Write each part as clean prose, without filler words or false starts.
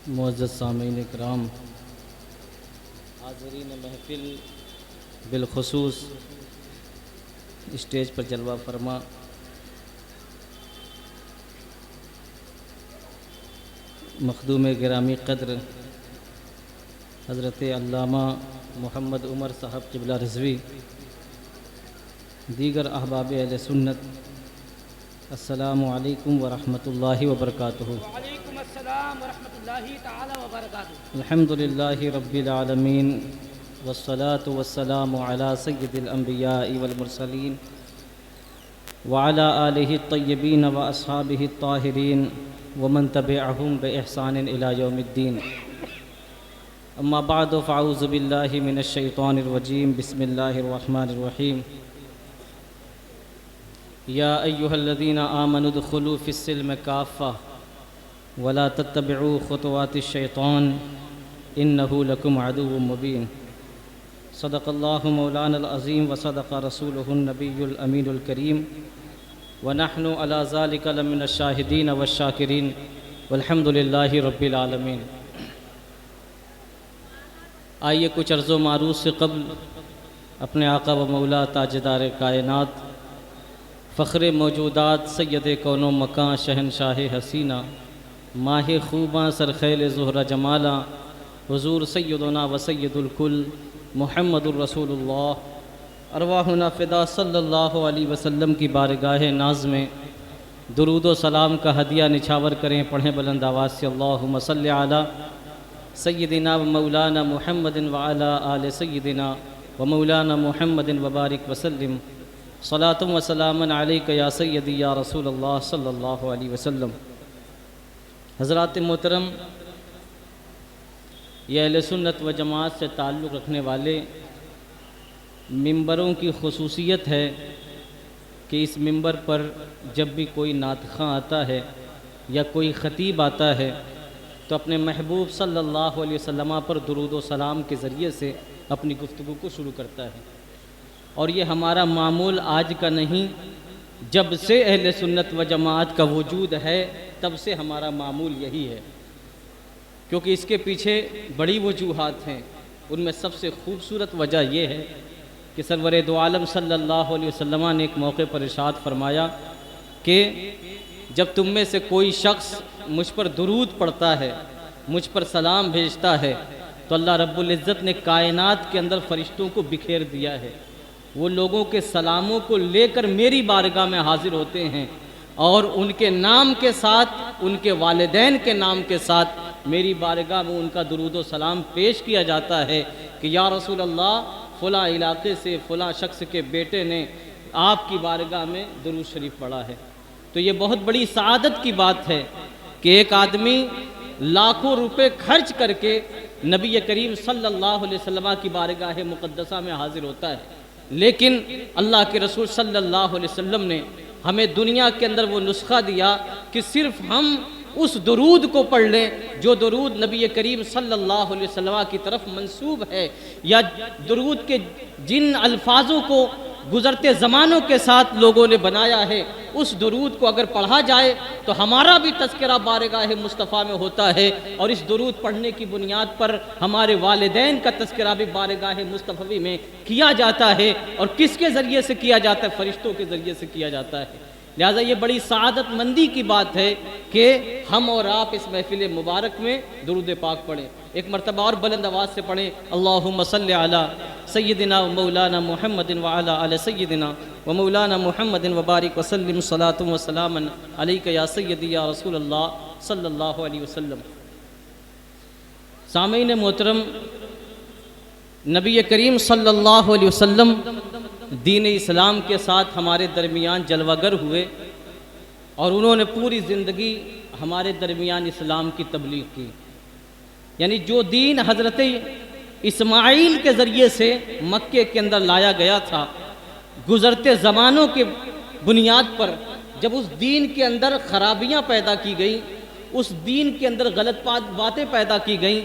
معزز سامعین کرام، حاضرین محفل، بالخصوص اسٹیج پر جلوہ فرما مخدوم گرامی قدر حضرت علامہ محمد عمر صاحب قبلہ رضوی، دیگر احباب اہل سنت، السلام علیکم ورحمۃ اللہ وبرکاتہ۔ وعلیکم السلام ورحمۃ اللہ تعالی وبرکاتہ۔ الحمد للہ رب العالمین والصلاة والسلام علی سید الانبیاء والمرسلین وعلی آلہ الطیبین واصحابہ الطاہرین ومن تبعہم بإحسان الی یوم الدین۔ اما بعد فاعوذ باللہ من الشیطان الرجیم، بسم اللہ الرحمن الرحیم۔ یا ایہا الذین آمنوا ادخلوا فی السلم کافہ ولا تتبعوا خطوات الشیطان انہ لکم عدو مبین۔ صدق اللہ مولانا العظیم وصدق رسولہ النبی الامین الکریم، ونحن علی ذلک لمن الشاہدین والشاکرین والحمد للہ رب العالمین۔ آئیے کچھ عرض و معروض سے قبل اپنے آقا و مولا تاجدار کائنات، فخر موجودات، سید کون و مکان، شہنشاہ حسینہ، ماہ خوباں، سرخیل زہرہ جمالہ، حضور سیدنا و سید الکل محمد الرسول اللہ، ارواحنا فدا صلی اللہ علیہ وسلم کی بارگاہ ناز میں درود و سلام کا ہدیہ نچھاور کریں۔ پڑھیں بلند آواز سے، اللہم صلی علی سیدنا و مولانا محمد وعلی آل سیدنا و مولانا محمد وبارک وسلم، صلاۃ و سلام علیک یا سیدی یا رسول اللہ صلی اللہ علیہ وسلم۔ حضرات محترم، یہ اہل سنت و جماعت سے تعلق رکھنے والے ممبروں کی خصوصیت ہے کہ اس ممبر پر جب بھی کوئی نعت خواں آتا ہے یا کوئی خطیب آتا ہے تو اپنے محبوب صلی اللہ علیہ وسلم پر درود و سلام کے ذریعے سے اپنی گفتگو کو شروع کرتا ہے، اور یہ ہمارا معمول آج کا نہیں، جب سے اہل سنت و جماعت کا وجود ہے تب سے ہمارا معمول یہی ہے، کیونکہ اس کے پیچھے بڑی وجوہات ہیں۔ ان میں سب سے خوبصورت وجہ یہ ہے کہ سرور دو عالم صلی اللہ علیہ وسلم نے ایک موقع پر ارشاد فرمایا کہ جب تم میں سے کوئی شخص مجھ پر درود پڑھتا ہے، مجھ پر سلام بھیجتا ہے، تو اللہ رب العزت نے کائنات کے اندر فرشتوں کو بکھیر دیا ہے، وہ لوگوں کے سلاموں کو لے کر میری بارگاہ میں حاضر ہوتے ہیں، اور ان کے نام کے ساتھ، ان کے والدین کے نام کے ساتھ میری بارگاہ میں ان کا درود و سلام پیش کیا جاتا ہے کہ یا رسول اللہ، فلاں علاقے سے فلاں شخص کے بیٹے نے آپ کی بارگاہ میں درود شریف پڑھا ہے۔ تو یہ بہت بڑی سعادت کی بات ہے کہ ایک آدمی لاکھوں روپے خرچ کر کے نبی کریم صلی اللہ علیہ وسلم کی بارگاہ مقدسہ میں حاضر ہوتا ہے، لیکن اللہ کے رسول صلی اللہ علیہ وسلم نے ہمیں دنیا کے اندر وہ نسخہ دیا کہ صرف ہم اس درود کو پڑھ لیں جو درود نبی کریم صلی اللہ علیہ وسلم کی طرف منسوب ہے، یا درود کے جن الفاظوں کو گزرتے زمانوں کے ساتھ لوگوں نے بنایا ہے، اس درود کو اگر پڑھا جائے تو ہمارا بھی تذکرہ بارگاہ مصطفیٰ میں ہوتا ہے، اور اس درود پڑھنے کی بنیاد پر ہمارے والدین کا تذکرہ بھی بارگاہ مصطفی میں کیا جاتا ہے، اور کس کے ذریعے سے کیا جاتا ہے؟ فرشتوں کے ذریعے سے کیا جاتا ہے۔ لہٰذا یہ بڑی سعادت مندی کی بات ہے کہ ہم اور آپ اس محفل مبارک میں درود پاک پڑھیں۔ ایک مرتبہ اور بلند آواز سے پڑھیں، اللہم صلی علی سیدنا و مولانا محمد وعلی آل سیدنا و مولانا محمد وبارک وسلم، صلاۃ و سلام علیک یا سیدی یا رسول اللہ صلی اللہ علیہ وسلم۔ سامعین محترم، نبی کریم صلی اللہ علیہ وسلم دین اسلام کے ساتھ ہمارے درمیان جلوہ گر ہوئے، اور انہوں نے پوری زندگی ہمارے درمیان اسلام کی تبلیغ کی، یعنی جو دین حضرت اسماعیل کے ذریعے سے مکے کے اندر لایا گیا تھا، گزرتے زمانوں کے بنیاد پر جب اس دین کے اندر خرابیاں پیدا کی گئیں، اس دین کے اندر غلط باتیں پیدا کی گئیں،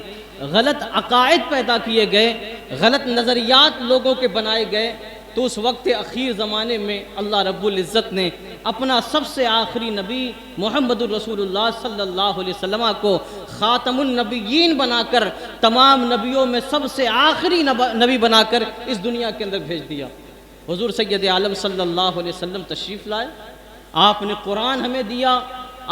غلط عقائد پیدا کیے گئے، غلط نظریات لوگوں کے بنائے گئے، تو اس وقت اخیر زمانے میں اللہ رب العزت نے اپنا سب سے آخری نبی محمد الرسول اللہ صلی اللہ علیہ وسلم کو خاتم النبیین بنا کر، تمام نبیوں میں سب سے آخری نبی بنا کر اس دنیا کے اندر بھیج دیا۔ حضور سید عالم صلی اللہ علیہ وسلم تشریف لائے، آپ نے قرآن ہمیں دیا،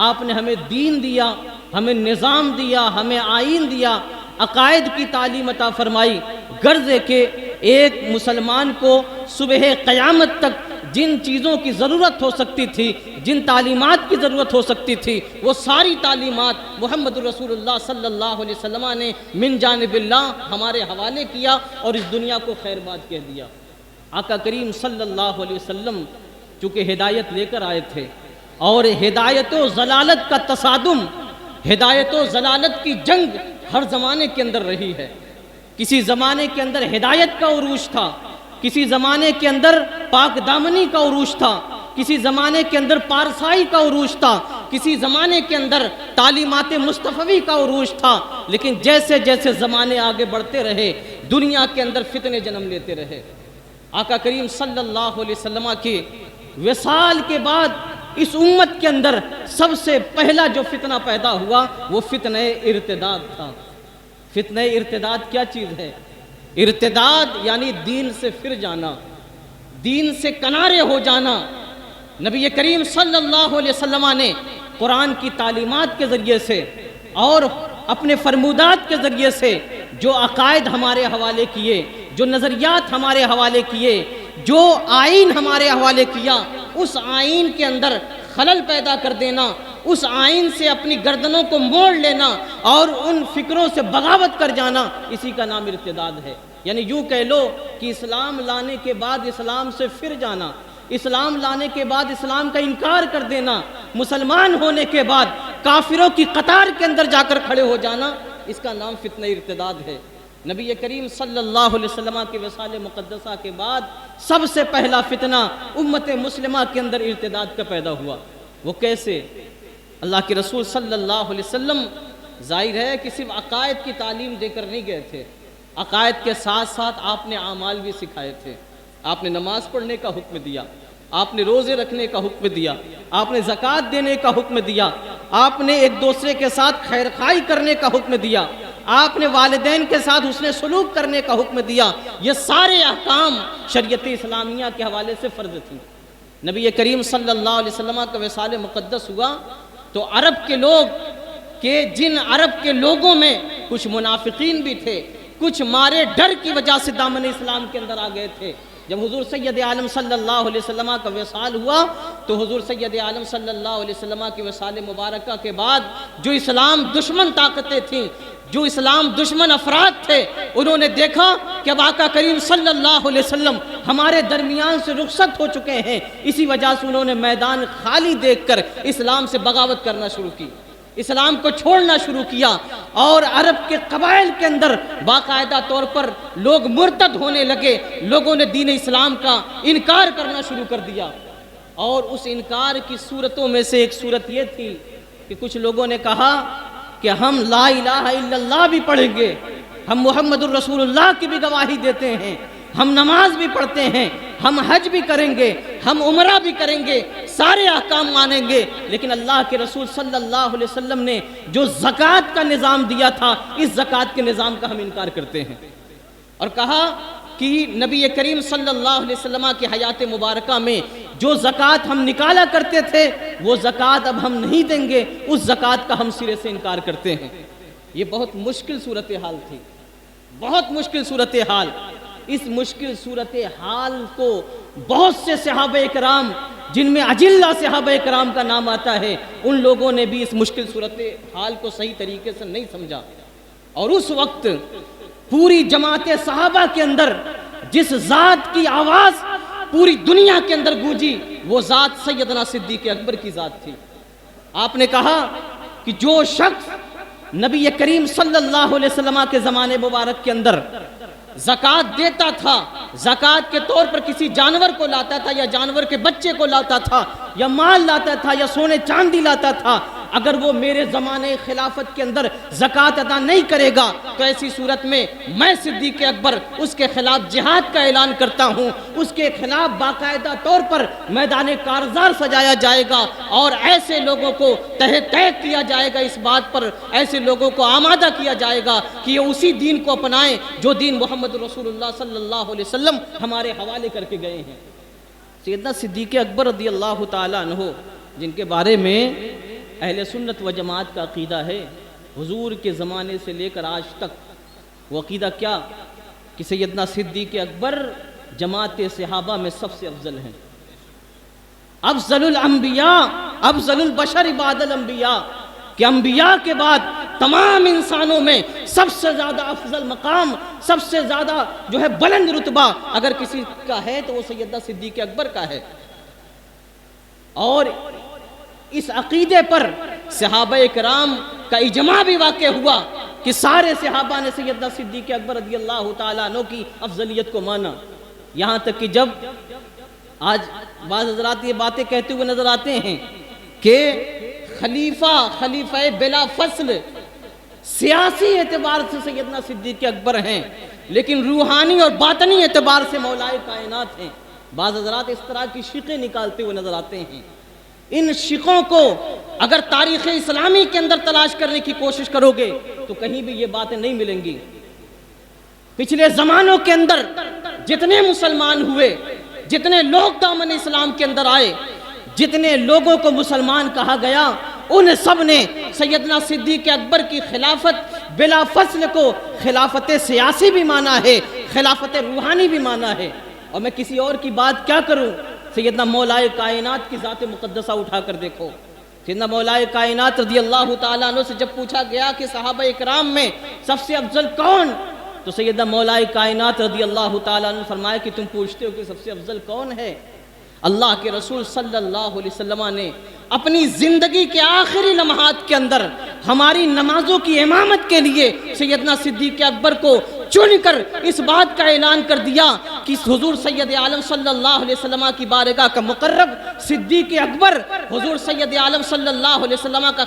آپ نے ہمیں دین دیا، ہمیں نظام دیا، ہمیں آئین دیا، عقائد کی تعلیم عطا فرمائی، غرض ہے کہ ایک مسلمان کو صبح قیامت تک جن چیزوں کی ضرورت ہو سکتی تھی، جن تعلیمات کی ضرورت ہو سکتی تھی، وہ ساری تعلیمات محمد الرسول اللہ صلی اللہ علیہ وسلم نے من جانب اللہ ہمارے حوالے کیا اور اس دنیا کو خیر بات کہہ دیا۔ آقا کریم صلی اللہ علیہ وسلم چونکہ ہدایت لے کر آئے تھے، اور ہدایت و ضلالت کا تصادم، ہدایت و ضلالت کی جنگ ہر زمانے کے اندر رہی ہے۔ کسی زمانے کے اندر ہدایت کا عروج تھا، کسی زمانے کے اندر پاک دامنی کا عروج تھا، کسی زمانے کے اندر پارسائی کا عروج تھا، کسی زمانے کے اندر تعلیمات مصطفی کا عروج تھا، لیکن جیسے جیسے زمانے آگے بڑھتے رہے دنیا کے اندر فتنے جنم لیتے رہے۔ آقا کریم صلی اللہ علیہ وسلم کی وصال کے بعد اس امت کے اندر سب سے پہلا جو فتنہ پیدا ہوا وہ فتنہ ارتداد تھا۔ فتنہ ارتداد کیا چیز ہے؟ ارتداد یعنی دین سے پھر جانا، دین سے کنارے ہو جانا۔ نبی کریم صلی اللہ علیہ وسلم نے قرآن کی تعلیمات کے ذریعے سے اور اپنے فرمودات کے ذریعے سے جو عقائد ہمارے حوالے کیے، جو نظریات ہمارے حوالے کیے، جو آئین ہمارے حوالے کیا، اس آئین کے اندر خلل پیدا کر دینا، اس آئین سے اپنی گردنوں کو موڑ لینا اور ان فکروں سے بغاوت کر جانا، اسی کا نام ارتداد ہے۔ یعنی یوں کہہ لو کہ اسلام لانے کے بعد اسلام سے پھر جانا، اسلام لانے کے بعد اسلام کا انکار کر دینا، مسلمان ہونے کے بعد کافروں کی قطار کے اندر جا کر کھڑے ہو جانا، اس کا نام فتنہ ارتداد ہے۔ نبی کریم صلی اللہ علیہ وسلم کے وصال مقدسہ کے بعد سب سے پہلا فتنہ امت مسلمہ کے اندر ارتداد کا پیدا ہوا۔ وہ کیسے؟ اللہ کے رسول صلی اللہ علیہ وسلم ظاہر ہے کہ صرف عقائد کی تعلیم دے کر نہیں گئے تھے، عقائد کے ساتھ ساتھ آپ نے اعمال بھی سکھائے تھے۔ آپ نے نماز پڑھنے کا حکم دیا، آپ نے روزے رکھنے کا حکم دیا، آپ نے زکوٰۃ دینے کا حکم دیا، آپ نے ایک دوسرے کے ساتھ خیر خواہی کرنے کا حکم دیا، آپ نے والدین کے ساتھ حسن سلوک کرنے کا حکم دیا۔ یہ سارے احکام شریعت اسلامیہ کے حوالے سے فرض تھیں۔ نبی کریم صلی اللہ علیہ وسلم کا وصال مقدس ہوا تو عرب کے لوگ کہ جن عرب کے لوگوں میں کچھ منافقین بھی تھے، کچھ مارے ڈر کی وجہ سے دامن اسلام کے اندر آ گئے تھے۔ جب حضور سید عالم صلی اللہ علیہ وسلم کا وصال ہوا تو حضور سید عالم صلی اللہ علیہ وسلم کی وصال مبارکہ کے بعد جو اسلام دشمن طاقتیں تھیں، جو اسلام دشمن افراد تھے، انہوں نے دیکھا کہ اب آقا کریم صلی اللہ علیہ وسلم ہمارے درمیان سے رخصت ہو چکے ہیں، اسی وجہ سے انہوں نے میدان خالی دیکھ کر اسلام سے بغاوت کرنا شروع کی، اسلام کو چھوڑنا شروع کیا، اور عرب کے قبائل کے اندر باقاعدہ طور پر لوگ مرتد ہونے لگے، لوگوں نے دین اسلام کا انکار کرنا شروع کر دیا۔ اور اس انکار کی صورتوں میں سے ایک صورت یہ تھی کہ کچھ لوگوں نے کہا کہ ہم لا الہ الا اللہ بھی پڑھیں گے، ہم محمد الرسول اللہ کی بھی گواہی دیتے ہیں، ہم نماز بھی پڑھتے ہیں، ہم حج بھی کریں گے، ہم عمرہ بھی کریں گے، سارے احکام مانیں گے، لیکن اللہ کے رسول صلی اللہ علیہ وسلم نے جو زکوٰۃ کا نظام دیا تھا، اس زکوٰۃ کے نظام کا ہم انکار کرتے ہیں۔ اور کہا کہ نبی کریم صلی اللہ علیہ وسلم کی حیات مبارکہ میں جو زکوٰۃ ہم نکالا کرتے تھے وہ زکوٰۃ اب ہم نہیں دیں گے، اس زکوٰۃ کا ہم سرے سے انکار کرتے ہیں۔ یہ بہت مشکل صورتحال تھی، بہت مشکل صورتحال۔ اس مشکل صورتحال کو بہت سے صحابہ کرام جن میں اجلہ صحابہ کرام کا نام آتا ہے، ان لوگوں نے بھی اس مشکل صورتحال کو صحیح طریقے سے نہیں سمجھا، اور اس وقت پوری جماعت صحابہ کے اندر جس ذات کی آواز پوری دنیا کے اندر گونجی وہ ذات سیدنا صدیق اکبر کی ذات تھی۔ آپ نے کہا کہ جو شخص نبی کریم صلی اللہ علیہ وسلم کے زمانے مبارک کے اندر زکوٰۃ دیتا تھا، زکوٰۃ کے طور پر کسی جانور کو لاتا تھا یا جانور کے بچے کو لاتا تھا یا مال لاتا تھا یا سونے چاندی لاتا تھا، اگر وہ میرے زمانے خلافت کے اندر زکوٰۃ ادا نہیں کرے گا تو ایسی صورت میں صدیق اکبر اس کے خلاف جہاد کا اعلان کرتا ہوں، اس کے خلاف باقاعدہ طور پر میدان کارزار سجایا جائے گا اور ایسے لوگوں کو تحت کیا جائے گا، اس بات پر ایسے لوگوں کو آمادہ کیا جائے گا کہ یہ اسی دین کو اپنائیں جو دین محمد رسول اللہ صلی اللہ علیہ وسلم ہمارے حوالے کر کے گئے ہیں۔ سیدنا صدیق اکبر رضی اللہ تعالیٰ عنہ، جن کے بارے میں اہل سنت و جماعت کا عقیدہ ہے، حضور کے زمانے سے لے کر آج تک وہ عقیدہ کیا کہ سیدنا صدیق اکبر جماعت صحابہ میں سب سے افضل ہیں، افضل الانبیاء، افضل البشر بعد الانبیاء، کہ انبیاء کے بعد تمام انسانوں میں سب سے زیادہ افضل مقام، سب سے زیادہ جو ہے بلند رتبہ اگر کسی کا ہے تو وہ سیدنا صدیق اکبر کا ہے۔ اور اس عقیدے پر صحابہ کرام کا اجماع بھی واقع ہوا کہ سارے صحابہ نے سیدنا صدیق اکبر رضی اللہ تعالیٰ عنہ کی افضلیت کو مانا، یہاں تک کہ جب آج بعض حضرات یہ باتیں کہتے ہوئے نظر آتے ہیں کہ خلیفہ بلا فصل سیاسی اعتبار سے سیدنا صدیق اکبر ہیں لیکن روحانی اور باطنی اعتبار سے مولائے کائنات ہیں، بعض حضرات اس طرح کی شقیں نکالتے ہوئے نظر آتے ہیں۔ ان شقوں کو اگر تاریخ اسلامی کے اندر تلاش کرنے کی کوشش کرو گے تو کہیں بھی یہ باتیں نہیں ملیں گی۔ پچھلے زمانوں کے اندر جتنے مسلمان ہوئے، جتنے لوگ دامن اسلام کے اندر آئے، جتنے لوگوں کو مسلمان کہا گیا، ان سب نے سیدنا صدیق اکبر کی خلافت بلا فصل کو خلافت سیاسی بھی مانا ہے، خلافت روحانی بھی مانا ہے۔ اور میں کسی اور کی بات کیا کروں، سیدنا مولائے کائنات کی ذات مقدسہ اٹھا کر دیکھو۔ سیدنا مولائے کائنات رضی اللہ تعالیٰ عنہ سے جب پوچھا گیا کہ صحابہ اکرام میں سب سے افضل کون، تو سیدنا مولائے کائنات رضی اللہ تعالیٰ عنہ نے فرمایا کہ تم پوچھتے ہو کہ سب سے افضل کون ہے؟ اللہ کے رسول صلی اللہ علیہ وسلم نے اپنی زندگی کے آخری لمحات کے اندر ہماری نمازوں کی امامت کے لیے سیدنا صدیق اکبر کو چن کر اس بات کا اعلان کر دیا کہ حضور سید عالم صلی اللہ علیہ وسلم کی بارگاہ کا مقرب صدیق اکبر حضور سید عالم صلی اللہ علیہ وسلم کا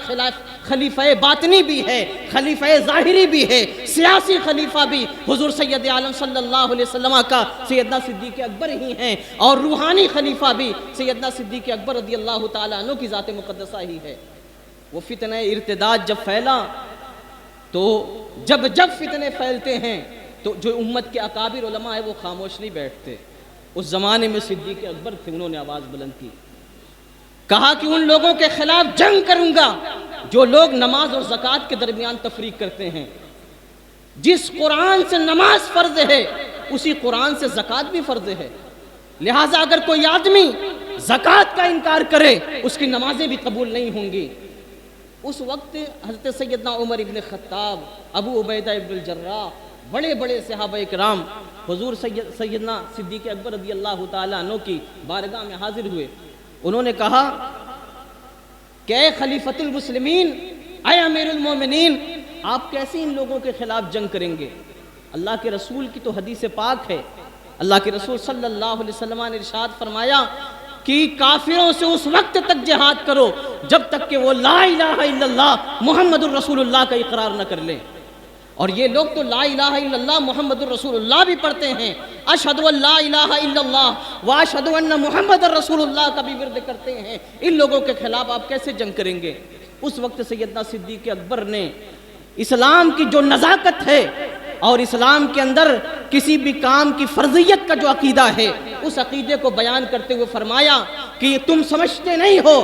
خلیفہ باطنی بھی ہے، خلیفہ ظاہری بھی ہے، سیاسی خلیفہ بھی حضور سید عالم صلی اللہ علیہ وسلم کا سیدنا صدیق اکبر ہی ہیں، اور روحانی خلیفہ بھی سیدنا صدیق اکبر رضی اللہ تعالیٰ عنہ کی ذات مقدسہ ہی ہے۔ وہ فتنہ ارتداد جب پھیلا تو جب فتنے پھیلتے ہیں تو جو امت کے اکابر علماء ہیں وہ خاموش نہیں بیٹھتے۔ اس زمانے میں صدیق اکبر تھے، انہوں نے آواز بلند کی، کہا کہ ان لوگوں کے خلاف جنگ کروں گا جو لوگ نماز اور زکوٰۃ کے درمیان تفریق کرتے ہیں۔ جس قرآن سے نماز فرض ہے اسی قرآن سے زکوٰۃ بھی فرض ہے، لہٰذا اگر کوئی آدمی زکوٰۃ کا انکار کرے اس کی نمازیں بھی قبول نہیں ہوں گی۔ اس وقت حضرت سیدنا عمر ابن خطاب، ابو عبیدہ ابن الجراح، بڑے بڑے صحابہ اکرام حضور سیدنا صدیق اکبر رضی اللہ تعالیٰ عنہ کی بارگاہ میں حاضر ہوئے۔ انہوں نے کہا کہ اے خلیفۃ المسلمین، اے امیر المومنین، آپ کیسے ان لوگوں کے خلاف جنگ کریں گے؟ اللہ کے رسول کی تو حدیث پاک ہے، اللہ کے رسول صلی اللہ علیہ وسلم نے ارشاد فرمایا کہ کافروں سے اس وقت تک جہاد کرو جب تک کہ وہ لا الہ الا اللہ محمد الرسول اللہ کا اقرار نہ کر لیں۔ اور یہ لوگ تو لا الہ الا اللہ محمد الرسول اللہ بھی پڑھتے ہیں، اشہد ان لا الہ الا اللہ واشہد ان محمد الرسول اللہ کا بھی ورد کرتے ہیں۔ ان لوگوں کے خلاف آپ کیسے جنگ کریں گے؟ اس وقت سیدنا صدیق اکبر نے اسلام کی جو نزاکت ہے اور اسلام کے اندر کسی بھی کام کی فرضیت کا جو عقیدہ ہے اس عقیدے کو بیان کرتے ہوئے فرمایا کہ تم سمجھتے نہیں ہو،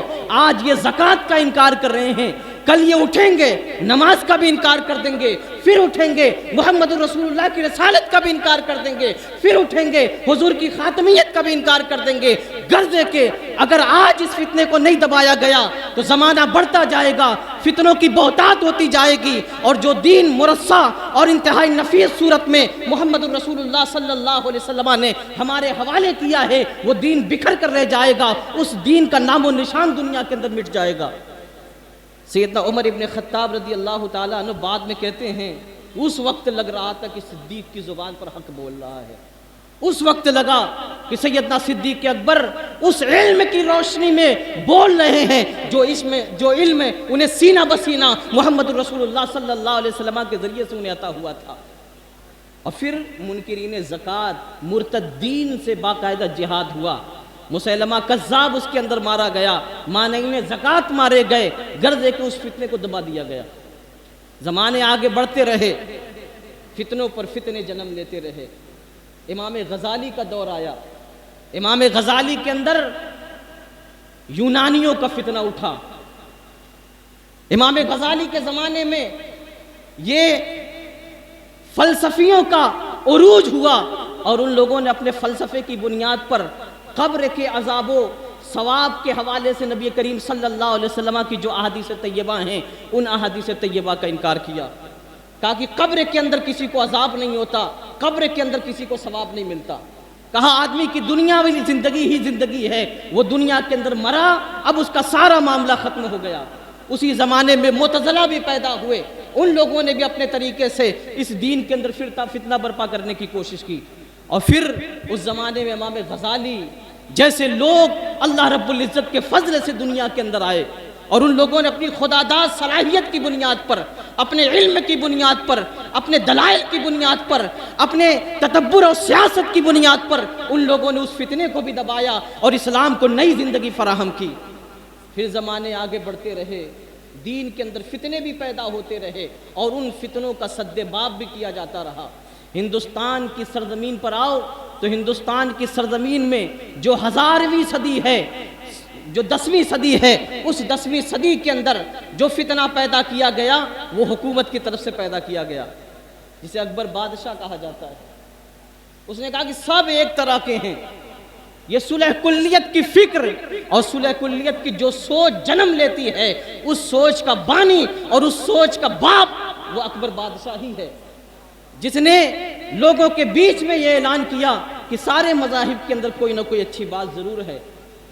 آج یہ زکوٰۃ کا انکار کر رہے ہیں، کل یہ اٹھیں گے نماز کا بھی انکار کر دیں گے، پھر اٹھیں گے محمد رسول اللہ کی رسالت کا بھی انکار کر دیں گے، پھر اٹھیں گے حضور کی خاتمیت کا بھی انکار کر دیں گے۔ غرض کہ اگر آج اس فتنے کو نہیں دبایا گیا تو زمانہ بڑھتا جائے گا، فتنوں کی بہتات ہوتی جائے گی، اور جو دین مرصع اور انتہائی نفیس صورت میں محمد رسول اللہ صلی اللہ علیہ وسلم نے ہمارے حوالے کیا ہے وہ دین بکھر کر رہ جائے گا، اس دین کا نام و نشان دنیا کے اندر مٹ جائے گا۔ سیدنا عمر ابن خطاب رضی اللہ تعالیٰ عنہ بعد میں کہتے ہیں اس وقت لگ رہا تھا کہ صدیق کی زبان پر حق بول رہا ہے، اس وقت لگا کہ سیدنا صدیق اکبر اس علم کی روشنی میں بول رہے ہیں جو علم انہیں سینہ بسینہ محمد رسول اللہ صلی اللہ علیہ وسلم کے ذریعے سے انہیں عطا ہوا تھا۔ اور پھر منکرین زکوٰۃ مرتدین سے باقاعدہ جہاد ہوا، مسیلمہ کذاب اس کے اندر مارا گیا، مانعین زکوٰۃ مارے گئے، غرض کہ اس فتنے کو دبا دیا گیا۔ زمانے آگے بڑھتے رہے، فتنوں پر فتنے جنم لیتے رہے۔ امام غزالی کا دور آیا، امام غزالی کے اندر یونانیوں کا فتنہ اٹھا۔ امام غزالی کے زمانے میں یہ فلسفیوں کا عروج ہوا، اور ان لوگوں نے اپنے فلسفے کی بنیاد پر قبر کے عذاب و ثواب کے حوالے سے نبی کریم صلی اللہ علیہ وسلم کی جو احادیث طیبہ ہیں ان احادیث طیبہ کا انکار کیا، کہا کہ قبر کے اندر کسی کو عذاب نہیں ہوتا، قبر کے اندر کسی کو ثواب نہیں ملتا۔ کہا آدمی کی دنیا والی زندگی ہی زندگی ہے، وہ دنیا کے اندر مرا، اب اس کا سارا معاملہ ختم ہو گیا۔ اسی زمانے میں معتزلہ بھی پیدا ہوئے، ان لوگوں نے بھی اپنے طریقے سے اس دین کے اندر فتنہ برپا کرنے کی کوشش کی۔ اور پھر اس زمانے میں امام غزالی جیسے لوگ اللہ رب العزت کے فضل سے دنیا کے اندر آئے، اور ان لوگوں نے اپنی خداداد صلاحیت کی بنیاد پر، اپنے علم کی بنیاد پر، اپنے دلائل کی بنیاد پر، اپنے تدبر اور سیاست کی بنیاد پر ان لوگوں نے اس فتنے کو بھی دبایا اور اسلام کو نئی زندگی فراہم کی۔ پھر زمانے آگے بڑھتے رہے، دین کے اندر فتنے بھی پیدا ہوتے رہے، اور ان فتنوں کا سد باب بھی کیا جاتا رہا۔ ہندوستان کی سرزمین پر آؤ تو ہندوستان کی سرزمین میں جو 1000ویں صدی ہے، جو 10ویں صدی ہے، اس 10ویں صدی کے اندر جو فتنہ پیدا کیا گیا وہ حکومت کی طرف سے پیدا کیا گیا، جسے اکبر بادشاہ کہا جاتا ہے۔ اس نے کہا کہ سب ایک طرح کے ہیں، یہ صلح کلیت کی فکر اور صلح کلیت کی جو سوچ جنم لیتی ہے، اس سوچ کا بانی اور اس سوچ کا باپ وہ اکبر بادشاہ ہی ہے، جس نے لوگوں کے بیچ میں یہ اعلان کیا کہ سارے مذاہب کے اندر کوئی نہ کوئی اچھی بات ضرور ہے،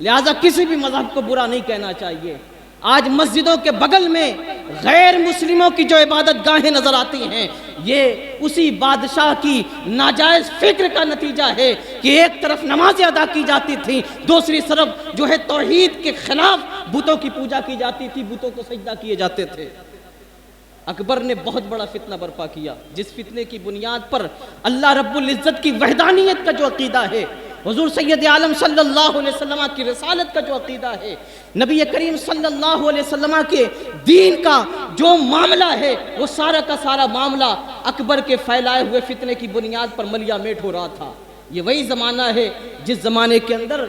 لہٰذا کسی بھی مذہب کو برا نہیں کہنا چاہیے۔ آج مسجدوں کے بغل میں غیر مسلموں کی جو عبادت گاہیں نظر آتی ہیں، یہ اسی بادشاہ کی ناجائز فکر کا نتیجہ ہے کہ ایک طرف نمازیں ادا کی جاتی تھیں، دوسری طرف جو ہے توحید کے خلاف بتوں کی پوجا کی جاتی تھی، بتوں کو سجدہ کیے جاتے تھے۔ اکبر نے بہت بڑا فتنہ برپا کیا، جس فتنے کی بنیاد پر اللہ رب العزت کی وحدانیت کا جو عقیدہ ہے، حضور سید عالم صلی اللہ علیہ وسلم کی رسالت کا جو عقیدہ ہے، نبی کریم صلی اللہ علیہ وسلم کے دین کا جو معاملہ ہے، وہ سارا کا سارا معاملہ اکبر کے پھیلائے ہوئے فتنے کی بنیاد پر ملیا میٹ ہو رہا تھا۔ یہ وہی زمانہ ہے جس زمانے کے اندر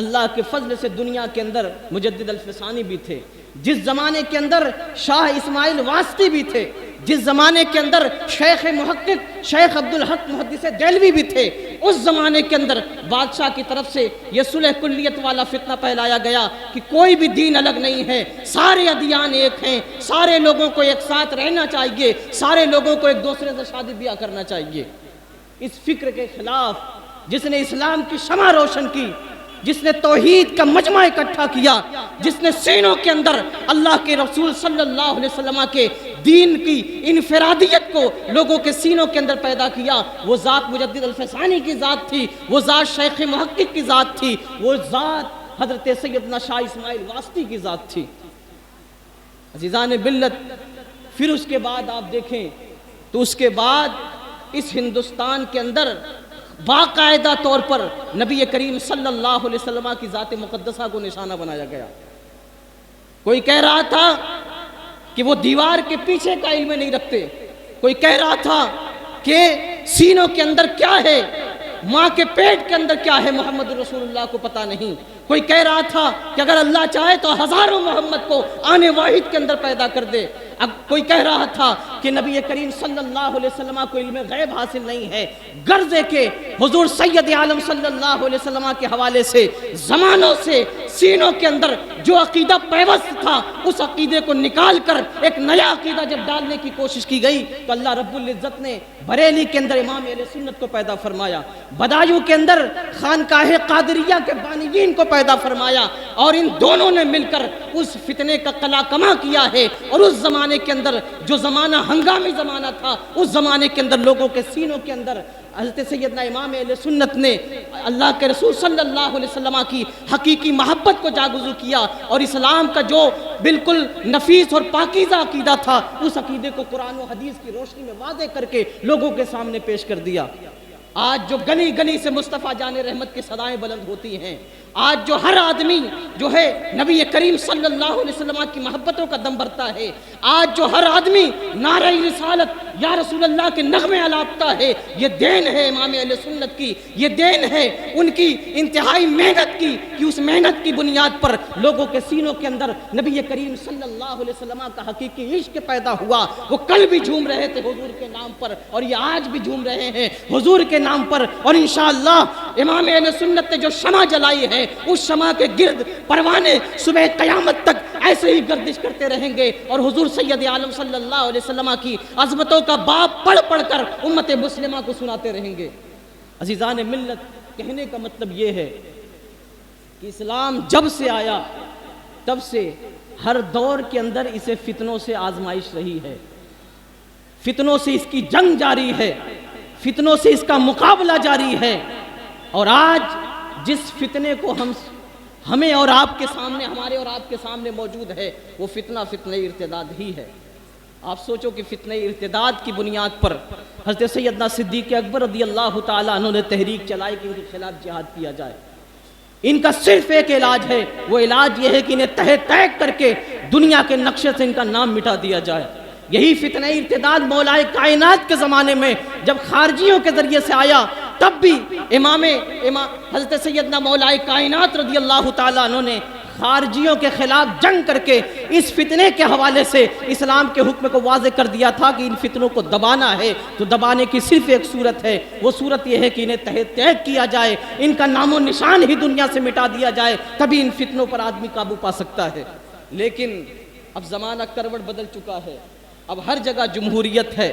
اللہ کے فضل سے دنیا کے اندر مجدد الفسانی بھی تھے، جس زمانے کے اندر شاہ اسماعیل واسطی بھی تھے، جس زمانے کے اندر شیخ محقق شیخ عبدالحق محدث دہلوی بھی تھے، اس زمانے کے اندر بادشاہ کی طرف سے یہ صلح کلیت والا فتنہ پھیلایا گیا کہ کوئی بھی دین الگ نہیں ہے، سارے ادیان ایک ہیں، سارے لوگوں کو ایک ساتھ رہنا چاہیے، سارے لوگوں کو ایک دوسرے سے شادی بیاہ کرنا چاہیے۔ اس فکر کے خلاف جس نے اسلام کی شمع روشن کی، جس نے توحید کا مجمع اکٹھا کیا، جس نے سینوں کے اندر اللہ کے رسول صلی اللہ علیہ وسلم کے دین کی انفرادیت کو لوگوں کے سینوں کے اندر پیدا کیا، وہ ذات مجدد الفسانی کی ذات تھی، وہ ذات شیخ محقق کی ذات تھی، وہ ذات حضرت سیدنا شاہ اسماعیل واسطی کی ذات تھی۔ عزیزان ملت، پھر اس کے بعد آپ دیکھیں تو اس کے بعد اس ہندوستان کے اندر باقاعدہ طور پر نبی کریم صلی اللہ علیہ وسلم کی ذات مقدسہ کو نشانہ بنایا گیا۔ کوئی کہہ رہا تھا کہ وہ دیوار کے پیچھے کا علم نہیں رکھتے، کوئی کہہ رہا تھا کہ سینوں کے اندر کیا ہے، ماں کے پیٹ کے اندر کیا ہے، محمد رسول اللہ کو پتہ نہیں، کوئی کہہ رہا تھا کہ اگر اللہ چاہے تو ہزاروں محمد کو آنے واحد کے اندر پیدا کر دے، اب کوئی کہہ رہا تھا کہ نبی کریم صلی اللہ علیہ وسلم کو علم غیب حاصل نہیں ہے، غرض ہے کہ حضور سید عالم صلی اللہ علیہ وسلم کے حوالے سے زمانوں سے سینوں کے اندر جو عقیدہ پیوست تھا، اس عقیدے کو نکال کر ایک نیا عقیدہ جب ڈالنے کی کوشش کی گئی تو اللہ رب العزت نے بریلی کے اندر امام اہل سنت کو پیدا فرمایا، بدایوں کے اندر خانقاہ قادریہ کے بانیین کو پیدا فرمایا، اور ان دونوں نے مل کر اس فتنے کا قلع کما کیا ہے، اور اس زمانے کے اندر جو زمانہ ہنگامی زمانہ تھا، اس زمانے کے اندر لوگوں کے سینوں کے اندر حضرت سیدنا امام اہل سنت نے اللہ کے رسول صلی اللہ علیہ وسلم کی حقیقی محبت کو جاگزو کیا اور اسلام کا جو بالکل نفیس اور پاکیزہ عقیدہ تھا اس عقیدے کو قرآن و حدیث کی روشنی میں واضح کر کے لوگوں کے سامنے پیش کر دیا۔ آج جو گلی گلی سے مصطفیٰ جان رحمت کی صدائیں بلند ہوتی ہیں، آج جو ہر آدمی جو ہے نبی کریم صلی اللہ علیہ وسلم کی محبتوں کا دم بھرتا ہے، آج جو ہر آدمی نعرہ رسالت یا رسول اللہ کے نغمے الاپتا ہے، یہ دین ہے امام اہل سنت کی، یہ دین ہے ان کی انتہائی محنت کی کہ اس محنت کی بنیاد پر لوگوں کے سینوں کے اندر نبی کریم صلی اللہ علیہ وسلم کا حقیقی عشق پیدا ہوا۔ وہ کل بھی جھوم رہے تھے حضور کے نام پر اور یہ آج بھی جھوم رہے ہیں حضور کے نام پر، اور انشاءاللہ امام اہل سنت نے جو شمع جلائی ہے اس شمع کے گرد پروانے صبح قیامت تک ایسے ہی گردش کرتے رہیں گے اور حضور سید عالم صلی اللہ علیہ وسلم کی عظمتوں کا باب پڑھ پڑھ کر امت مسلمہ کو سناتے رہیں گے۔ عزیزان ملت، کہنے کا مطلب یہ ہے کہ اسلام جب سے آیا تب سے ہر دور کے اندر اسے فتنوں سے آزمائش رہی ہے، فتنوں سے اس کی جنگ جاری ہے، فتنوں سے اس کا مقابلہ جاری ہے، اور آج جس فتنے کو ہمیں اور آپ کے سامنے، ہمارے اور آپ کے سامنے موجود ہے، وہ فتنہ ارتداد ہی ہے۔ آپ سوچو کہ فتنہ ارتداد کی بنیاد پر حضرت سیدنا صدیق اکبر رضی اللہ تعالیٰ عنہ نے تحریک چلائی کہ ان کے خلاف جہاد کیا جائے۔ ان کا صرف ایک علاج ہے، وہ علاج یہ ہے کہ انہیں تہہ تیگ کر کے دنیا کے نقشے سے ان کا نام مٹا دیا جائے۔ یہی فتنہ ارتداد مولائے کائنات کے زمانے میں جب خارجیوں کے ذریعے سے آیا، تب بھی امام حضرت سیدنا مولائے کائنات رضی اللہ تعالیٰ عنہ نے خارجیوں کے خلاف جنگ کر کے اس فتنے کے حوالے سے اسلام کے حکم کو واضح کر دیا تھا کہ ان فتنوں کو دبانا ہے تو دبانے کی صرف ایک صورت ہے، وہ صورت یہ ہے کہ انہیں تہہ تیگ کیا جائے، ان کا نام و نشان ہی دنیا سے مٹا دیا جائے، تبھی ان فتنوں پر آدمی قابو پا سکتا ہے۔ لیکن اب زمانہ کروٹ بدل چکا ہے، اب ہر جگہ جمہوریت ہے،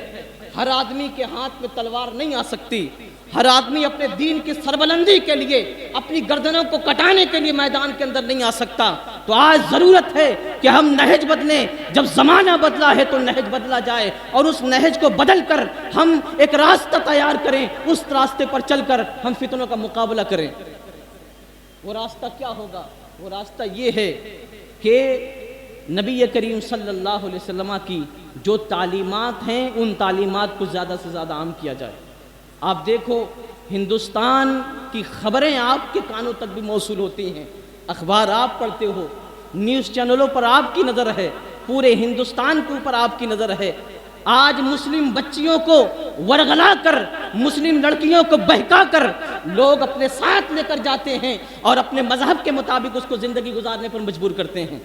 ہر آدمی کے ہاتھ میں تلوار نہیں آ سکتی، ہر آدمی اپنے دین کی سربلندی کے لیے، اپنی گردنوں کو کٹانے کے لیے میدان کے اندر نہیں آ سکتا۔ تو آج ضرورت ہے کہ ہم نہج بدلیں، جب زمانہ بدلا ہے تو نہج بدلا جائے، اور اس نہج کو بدل کر ہم ایک راستہ تیار کریں، اس راستے پر چل کر ہم فتنوں کا مقابلہ کریں۔ وہ راستہ کیا ہوگا؟ وہ راستہ یہ ہے کہ نبی کریم صلی اللہ علیہ وسلم کی جو تعلیمات ہیں ان تعلیمات کو زیادہ سے زیادہ عام کیا جائے۔ آپ دیکھو ہندوستان کی خبریں آپ کے کانوں تک بھی موصول ہوتی ہیں، اخبار آپ پڑھتے ہو، نیوز چینلوں پر آپ کی نظر ہے، پورے ہندوستان کے اوپر آپ کی نظر ہے۔ آج مسلم بچیوں کو ورغلا کر، مسلم لڑکیوں کو بہکا کر لوگ اپنے ساتھ لے کر جاتے ہیں اور اپنے مذہب کے مطابق اس کو زندگی گزارنے پر مجبور کرتے ہیں۔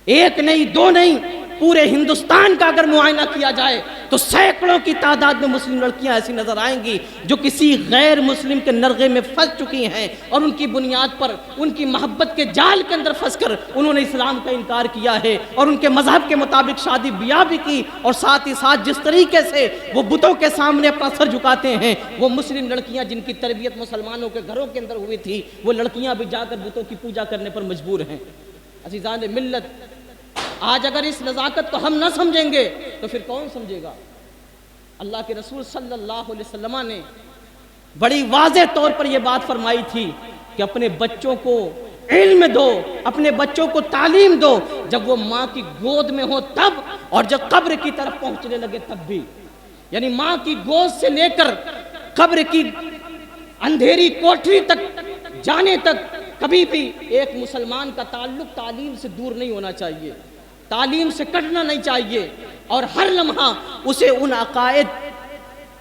ایک نہیں، دو نہیں، پورے ہندوستان کا اگر معائنہ کیا جائے تو سینکڑوں کی تعداد میں مسلم لڑکیاں ایسی نظر آئیں گی جو کسی غیر مسلم کے نرغے میں پھنس چکی ہیں، اور ان کی بنیاد پر، ان کی محبت کے جال کے اندر پھنس کر انہوں نے اسلام کا انکار کیا ہے، اور ان کے مذہب کے مطابق شادی بیاہ بھی کی، اور ساتھ ہی ساتھ جس طریقے سے وہ بتوں کے سامنے اپنا سر جھکاتے ہیں، وہ مسلم لڑکیاں جن کی تربیت مسلمانوں کے گھروں کے اندر ہوئی تھی، وہ لڑکیاں بھی جا کر بتوں کی پوجا کرنے پر مجبور ہیں۔ عزیزان ملت، آج اگر اس نزاکت کو ہم نہ سمجھیں گے تو پھر کون سمجھے گا؟ اللہ کے رسول صلی اللہ علیہ وسلم نے بڑی واضح طور پر یہ بات فرمائی تھی کہ اپنے بچوں کو علم دو، اپنے بچوں کو تعلیم دو، جب وہ ماں کی گود میں ہو تب، اور جب قبر کی طرف پہنچنے لگے تب بھی۔ یعنی ماں کی گود سے لے کر قبر کی اندھیری کوٹری تک جانے تک کبھی بھی ایک مسلمان کا تعلق تعلیم سے دور نہیں ہونا چاہیے، تعلیم سے کٹنا نہیں چاہیے، اور ہر لمحہ اسے ان عقائد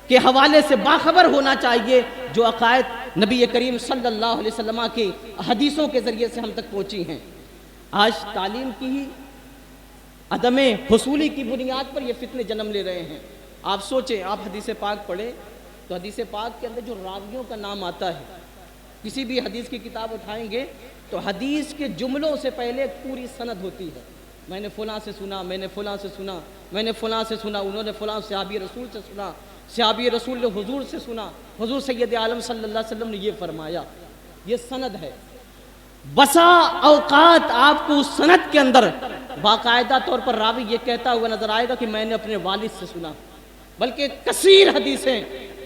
کے حوالے سے باخبر ہونا چاہیے جو عقائد نبی کریم صلی اللہ علیہ وسلم کی حدیثوں کے ذریعے سے ہم تک پہنچی ہیں۔ آج تعلیم کی ہی عدم حصولی کی بنیاد پر یہ فتنے جنم لے رہے ہیں۔ آپ سوچیں، آپ حدیث پاک پڑھیں تو حدیث پاک کے اندر جو راویوں کا نام آتا ہے، کسی بھی حدیث کی کتاب اٹھائیں گے تو حدیث کے جملوں سے پہلے ایک پوری سند ہوتی ہے۔ میں نے فلاں سے سنا، میں نے فلاں سے سنا، میں نے فلاں سے سنا، انہوں نے فلاں صحابی رسول سے سنا، صحابی رسول نے حضور سے سنا، حضور سید عالم صلی اللہ علیہ وسلم نے یہ فرمایا، یہ سند ہے۔ بسا اوقات آپ کو اس سند کے اندر باقاعدہ طور پر راوی یہ کہتا ہوا نظر آئے گا کہ میں نے اپنے والد سے سنا، بلکہ کثیر حدیثیں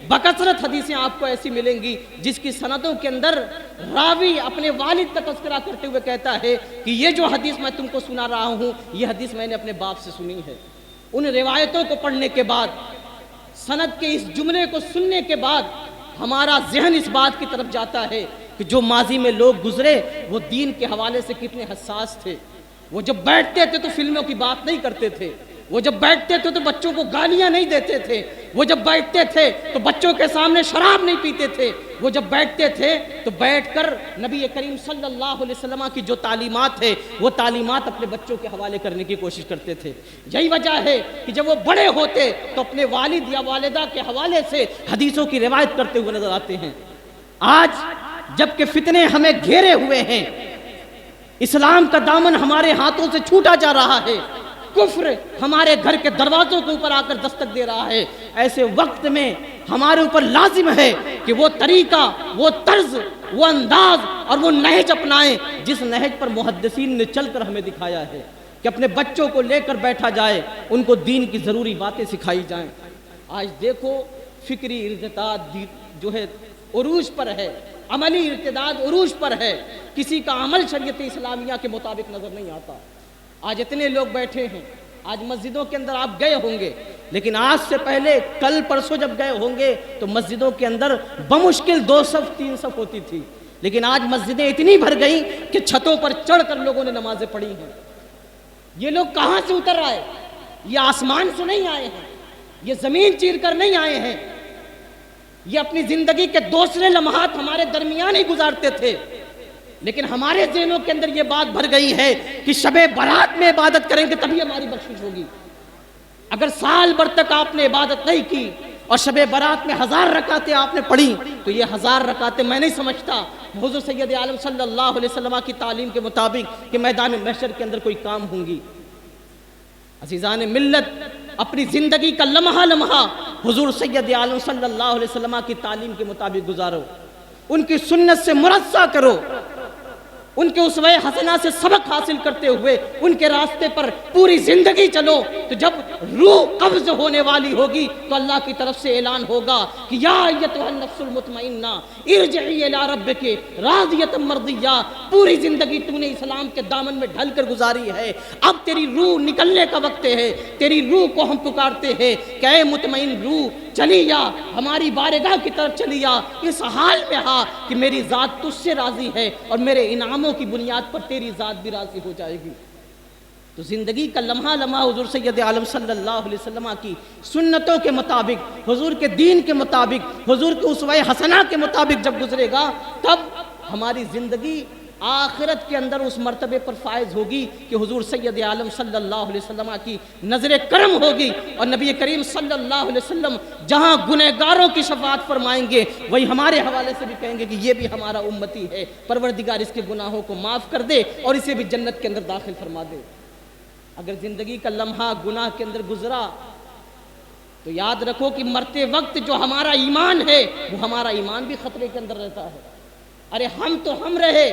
بکثرت حدیثیں آپ کو ایسی ملیں گی جس کی سندوں کے اندر راوی اپنے والد کا تذکرہ کرتے ہوئے کہتا ہے کہ یہ جو حدیث میں تم کو سنا رہا ہوں یہ حدیث میں نے اپنے باپ سے سنی ہے۔ ان روایتوں کو پڑھنے کے بعد، سند کے اس جملے کو سننے کے بعد ہمارا ذہن اس بات کی طرف جاتا ہے کہ جو ماضی میں لوگ گزرے وہ دین کے حوالے سے کتنے حساس تھے۔ وہ جب بیٹھتے تھے تو فلموں کی بات نہیں کرتے تھے، وہ جب بیٹھتے تھے تو بچوں کو گالیاں نہیں دیتے تھے، وہ جب بیٹھتے تھے تو بچوں کے سامنے شراب نہیں پیتے تھے، وہ جب بیٹھتے تھے تو بیٹھ کر نبی کریم صلی اللہ علیہ وسلم کی جو تعلیمات ہے وہ تعلیمات اپنے بچوں کے حوالے کرنے کی کوشش کرتے تھے۔ یہی وجہ ہے کہ جب وہ بڑے ہوتے تو اپنے والد یا والدہ کے حوالے سے حدیثوں کی روایت کرتے ہوئے نظر آتے ہیں۔ آج جب کہ فتنے ہمیں گھیرے ہوئے ہیں، اسلام کا دامن ہمارے ہاتھوں سے چھوٹا جا رہا ہے، کفر ہمارے گھر کے دروازوں کے اوپر آ کر دستک دے رہا ہے، ایسے وقت میں ہمارے اوپر لازم ہے کہ وہ طریقہ، وہ طرز، وہ انداز اور وہ نہج اپنائیں جس نہج پر محدثین نے چل کر ہمیں دکھایا ہے، کہ اپنے بچوں کو لے کر بیٹھا جائے، ان کو دین کی ضروری باتیں سکھائی جائیں۔ آج دیکھو فکری ارتداد جو ہے عروج پر ہے، عملی ارتداد عروج پر ہے، کسی کا عمل شریعت اسلامیہ کے مطابق نظر نہیں آتا۔ آج اتنے لوگ بیٹھے ہیں، آج مسجدوں کے اندر آپ گئے ہوں گے، لیکن آج سے پہلے کل پرسوں جب گئے ہوں گے تو مسجدوں کے اندر بمشکل 2 صف 3 صف ہوتی تھی، لیکن آج مسجدیں اتنی بھر گئیں کہ چھتوں پر چڑھ کر لوگوں نے نمازیں پڑھی ہیں۔ یہ لوگ کہاں سے اتر آئے؟ یہ آسمان سے نہیں آئے ہیں، یہ زمین چیر کر نہیں آئے ہیں، یہ اپنی زندگی کے دوسرے لمحات ہمارے درمیان ہی گزارتے تھے، لیکن ہمارے ذہنوں کے اندر یہ بات بھر گئی ہے کہ شب برات میں عبادت کریں گے تبھی ہماری بخشش ہوگی۔ اگر سال بھر تک آپ نے عبادت نہیں کی اور شب برات میں 1000 رکعتیں آپ نے پڑھی تو یہ 1000 رکعتیں میں نہیں سمجھتا حضور سید عالم صلی اللہ علیہ وسلم کی تعلیم کے مطابق کہ میدان محشر کے اندر کوئی کام ہوں گی۔ عزیزان ملت، اپنی زندگی کا لمحہ لمحہ حضور سید عالم صلی اللہ علیہ وسلم کی تعلیم کے مطابق گزارو، ان کی سنت سے مرصع کرو، ان کے اسوہ حسنہ سے سبق حاصل کرتے ہوئے ان کے راستے پر پوری زندگی چلو، تو جب روح قبض ہونے والی ہوگی تو اللہ کی طرف سے اعلان ہوگا کہ یا ایتھا النفس المطمئنہ ارجعی الی ربک راضیۃ مرضیہ، پوری زندگی تو نے اسلام کے دامن میں ڈھل کر گزاری ہے، اب تیری روح نکلنے کا وقت ہے، تیری روح کو ہم پکارتے ہیں کہ اے مطمئن روح چلی جا، ہماری بارگاہ کی طرف چلی جا، اس حال میں ہاں کہ میری ذات تجھ سے راضی ہے اور میرے انعاموں کی بنیاد پر تیری ذات بھی راضی ہو جائے گی۔ تو زندگی کا لمحہ لمحہ حضور سید عالم صلی اللہ علیہ وسلم کی سنتوں کے مطابق، حضور کے دین کے مطابق، حضور کے اسوہ حسنہ کے مطابق جب گزرے گا تب ہماری زندگی آخرت کے اندر اس مرتبے پر فائز ہوگی کہ حضور سید عالم صلی اللہ علیہ وسلم کی نظر کرم ہوگی، اور نبی کریم صلی اللہ علیہ وسلم جہاں گنہگاروں کی شفاعت فرمائیں گے وہی ہمارے حوالے سے بھی کہیں گے کہ یہ بھی ہمارا امتی ہے، پروردگار اس کے گناہوں کو معاف کر دے اور اسے بھی جنت کے اندر داخل فرما دے۔ اگر زندگی کا لمحہ گناہ کے اندر گزرا تو یاد رکھو کہ مرتے وقت جو ہمارا ایمان ہے وہ ہمارا ایمان بھی خطرے کے اندر رہتا ہے۔ ارے ہم رہے،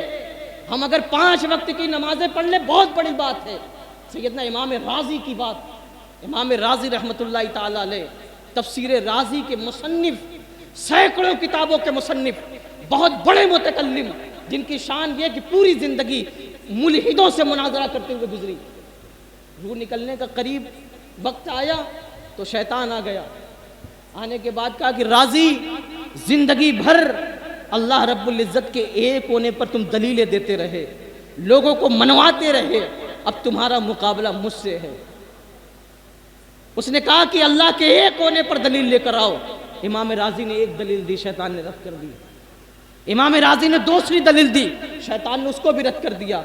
ہم اگر 5 وقت کی نمازیں پڑھ لیں بہت بڑی بات ہے۔ سیدنا امام رازی کی بات، امام رازی رحمت اللہ تعالی علیہ تفسیر رازی کے مصنف، سینکڑوں کتابوں کے مصنف، بہت بڑے متکلم، جن کی شان یہ کہ پوری زندگی ملحدوں سے مناظرہ کرتے ہوئے گزری۔ روح نکلنے کا قریب وقت آیا تو شیطان آ گیا، آنے کے بعد کہا کہ رازی زندگی بھر اللہ رب العزت کے ایک ہونے پر تم دلیلیں دیتے رہے، لوگوں کو منواتے رہے، اب تمہارا مقابلہ مجھ سے ہے۔ اس نے کہا کہ اللہ کے ایک ہونے پر دلیل لے کر آؤ۔ امام رازی نے ایک دلیل دی، شیطان نے رد کر دی۔ امام رازی نے دوسری دلیل دی، شیطان نے اس کو بھی رد کر دیا۔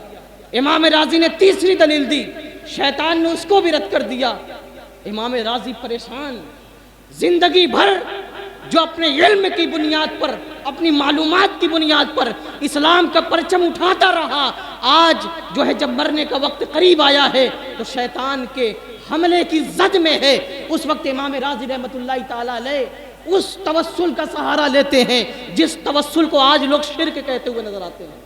امام رازی نے تیسری دلیل دی، شیطان نے اس کو بھی رد کر دیا۔ امام رازی پریشان، زندگی بھر جو اپنے علم کی بنیاد پر، اپنی معلومات کی بنیاد پر اسلام کا پرچم اٹھاتا رہا، آج جو ہے جب مرنے کا وقت قریب آیا ہے تو شیطان کے حملے کی زد میں ہے۔ اس وقت امام رازی رحمت اللہ تعالی علیہ اس توسل کا سہارا لیتے ہیں جس توسل کو آج لوگ شرک کہتے ہوئے نظر آتے ہیں۔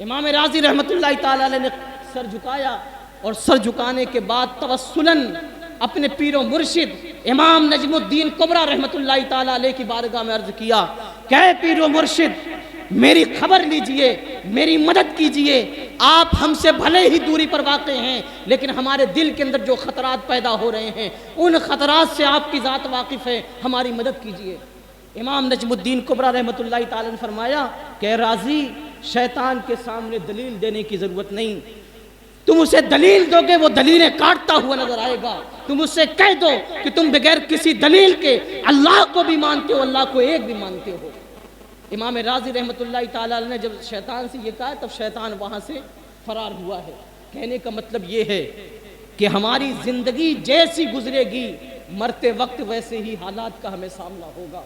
امام رازی رحمت اللہ تعالی علیہ نے سر جھکایا اور سر جھکانے کے بعد توسلاً اپنے پیر و مرشد امام نجم الدین کبریٰ رحمۃ اللہ تعالیٰ علیہ کی بارگاہ میں عرض کیا کہ اے پیر و مرشد میری خبر لیجئے، میری مدد کیجئے، آپ ہم سے بھلے ہی دوری پر واقع ہیں لیکن ہمارے دل کے اندر جو خطرات پیدا ہو رہے ہیں ان خطرات سے آپ کی ذات واقف ہے، ہماری مدد کیجئے۔ امام نجم الدین کبریٰ رحمۃ اللہ تعالیٰ نے فرمایا کہ راضی شیطان کے سامنے دلیل دینے کی ضرورت نہیں، تم اسے دلیل دو گے وہ دلیلیں کاٹتا ہوا نظر آئے گا، تم اس سے کہہ دو کہ تم بغیر کسی دلیل کے اللہ کو بھی مانتے ہو، اللہ کو ایک بھی مانتے ہو۔ امام راضی رحمۃ اللہ تعالیٰ نے جب شیطان سے یہ کہا تب شیطان وہاں سے فرار ہوا ہے۔ کہنے کا مطلب یہ ہے کہ ہماری زندگی جیسی گزرے گی مرتے وقت ویسے ہی حالات کا ہمیں سامنا ہوگا۔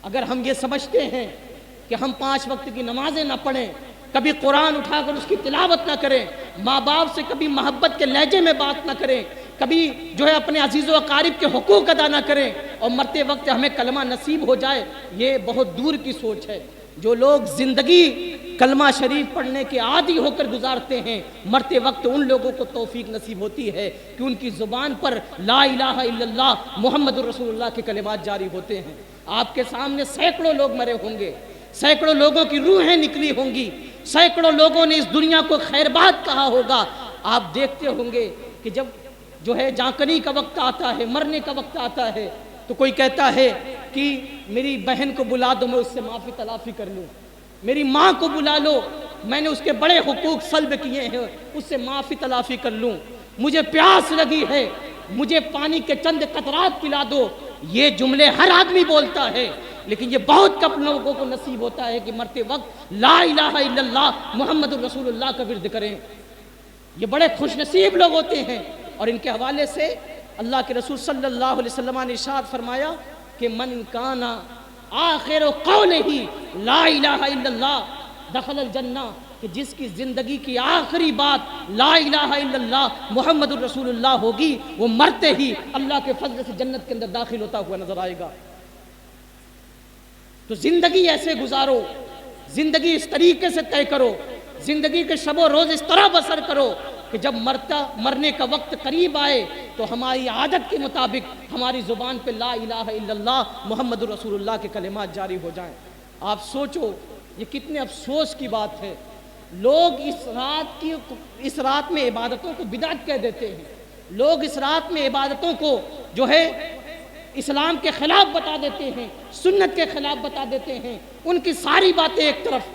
اگر ہم یہ سمجھتے ہیں کہ ہم 5 وقت کی نمازیں نہ پڑھیں، کبھی قرآن اٹھا کر اس کی تلاوت نہ کریں، ماں باپ سے کبھی محبت کے لہجے میں بات نہ کریں، کبھی جو ہے اپنے عزیز و اقارب کے حقوق ادا نہ کریں اور مرتے وقت ہمیں کلمہ نصیب ہو جائے، یہ بہت دور کی سوچ ہے۔ جو لوگ زندگی کلمہ شریف پڑھنے کے عادی ہو کر گزارتے ہیں مرتے وقت ان لوگوں کو توفیق نصیب ہوتی ہے کہ ان کی زبان پر لا الہ الا اللہ محمد الرسول اللہ کے کلمات جاری ہوتے ہیں۔ آپ کے سامنے سینکڑوں لوگ مرے ہوں گے، سینکڑوں لوگوں کی روحیں نکلی ہوں گی، سینکڑوں لوگوں نے اس دنیا کو خیر بات کہا ہوگا۔ آپ دیکھتے ہوں گے کہ جب جو ہے جانکنی کا وقت آتا ہے، مرنے کا وقت آتا ہے تو کوئی کہتا ہے کہ میری بہن کو بلا دو میں اس سے معافی تلافی کر لوں، میری ماں کو بلا لو میں نے اس کے بڑے حقوق سلب کیے ہیں اس سے معافی تلافی کر لوں، مجھے پیاس لگی ہے مجھے پانی کے چند قطرات پلا دو۔ یہ جملے ہر آدمی بولتا ہے لیکن یہ بہت کم لوگوں کو نصیب ہوتا ہے کہ مرتے وقت لا الہ الا اللہ محمد الرسول اللہ کا ورد کریں۔ یہ بڑے خوش نصیب لوگ ہوتے ہیں۔ اور ان کے حوالے سے اللہ کے رسول صلی اللہ علیہ وسلم نے ارشاد فرمایا کہ من کان آخر قولہ لا الہ الا اللہ دخل الجنہ، کہ جس کی زندگی کی آخری بات لا الہ الا اللہ محمد الرسول اللہ ہوگی وہ مرتے ہی اللہ کے فضل سے جنت کے اندر داخل ہوتا ہوا نظر آئے گا۔ تو زندگی ایسے گزارو، زندگی اس طریقے سے طے کرو، زندگی کے شب و روز اس طرح بسر کرو کہ جب مرنے کا وقت قریب آئے تو ہماری عادت کے مطابق ہماری زبان پہ لا الہ الا اللہ محمد الرسول اللہ کے کلمات جاری ہو جائیں۔ آپ سوچو یہ کتنے افسوس کی بات ہے، لوگ اس رات میں عبادتوں کو بدعت کہہ دیتے ہیں، لوگ اس رات میں عبادتوں کو جو ہے اسلام کے خلاف بتا دیتے ہیں، سنت کے خلاف بتا دیتے ہیں، ان کی ساری باتیں ایک طرف۔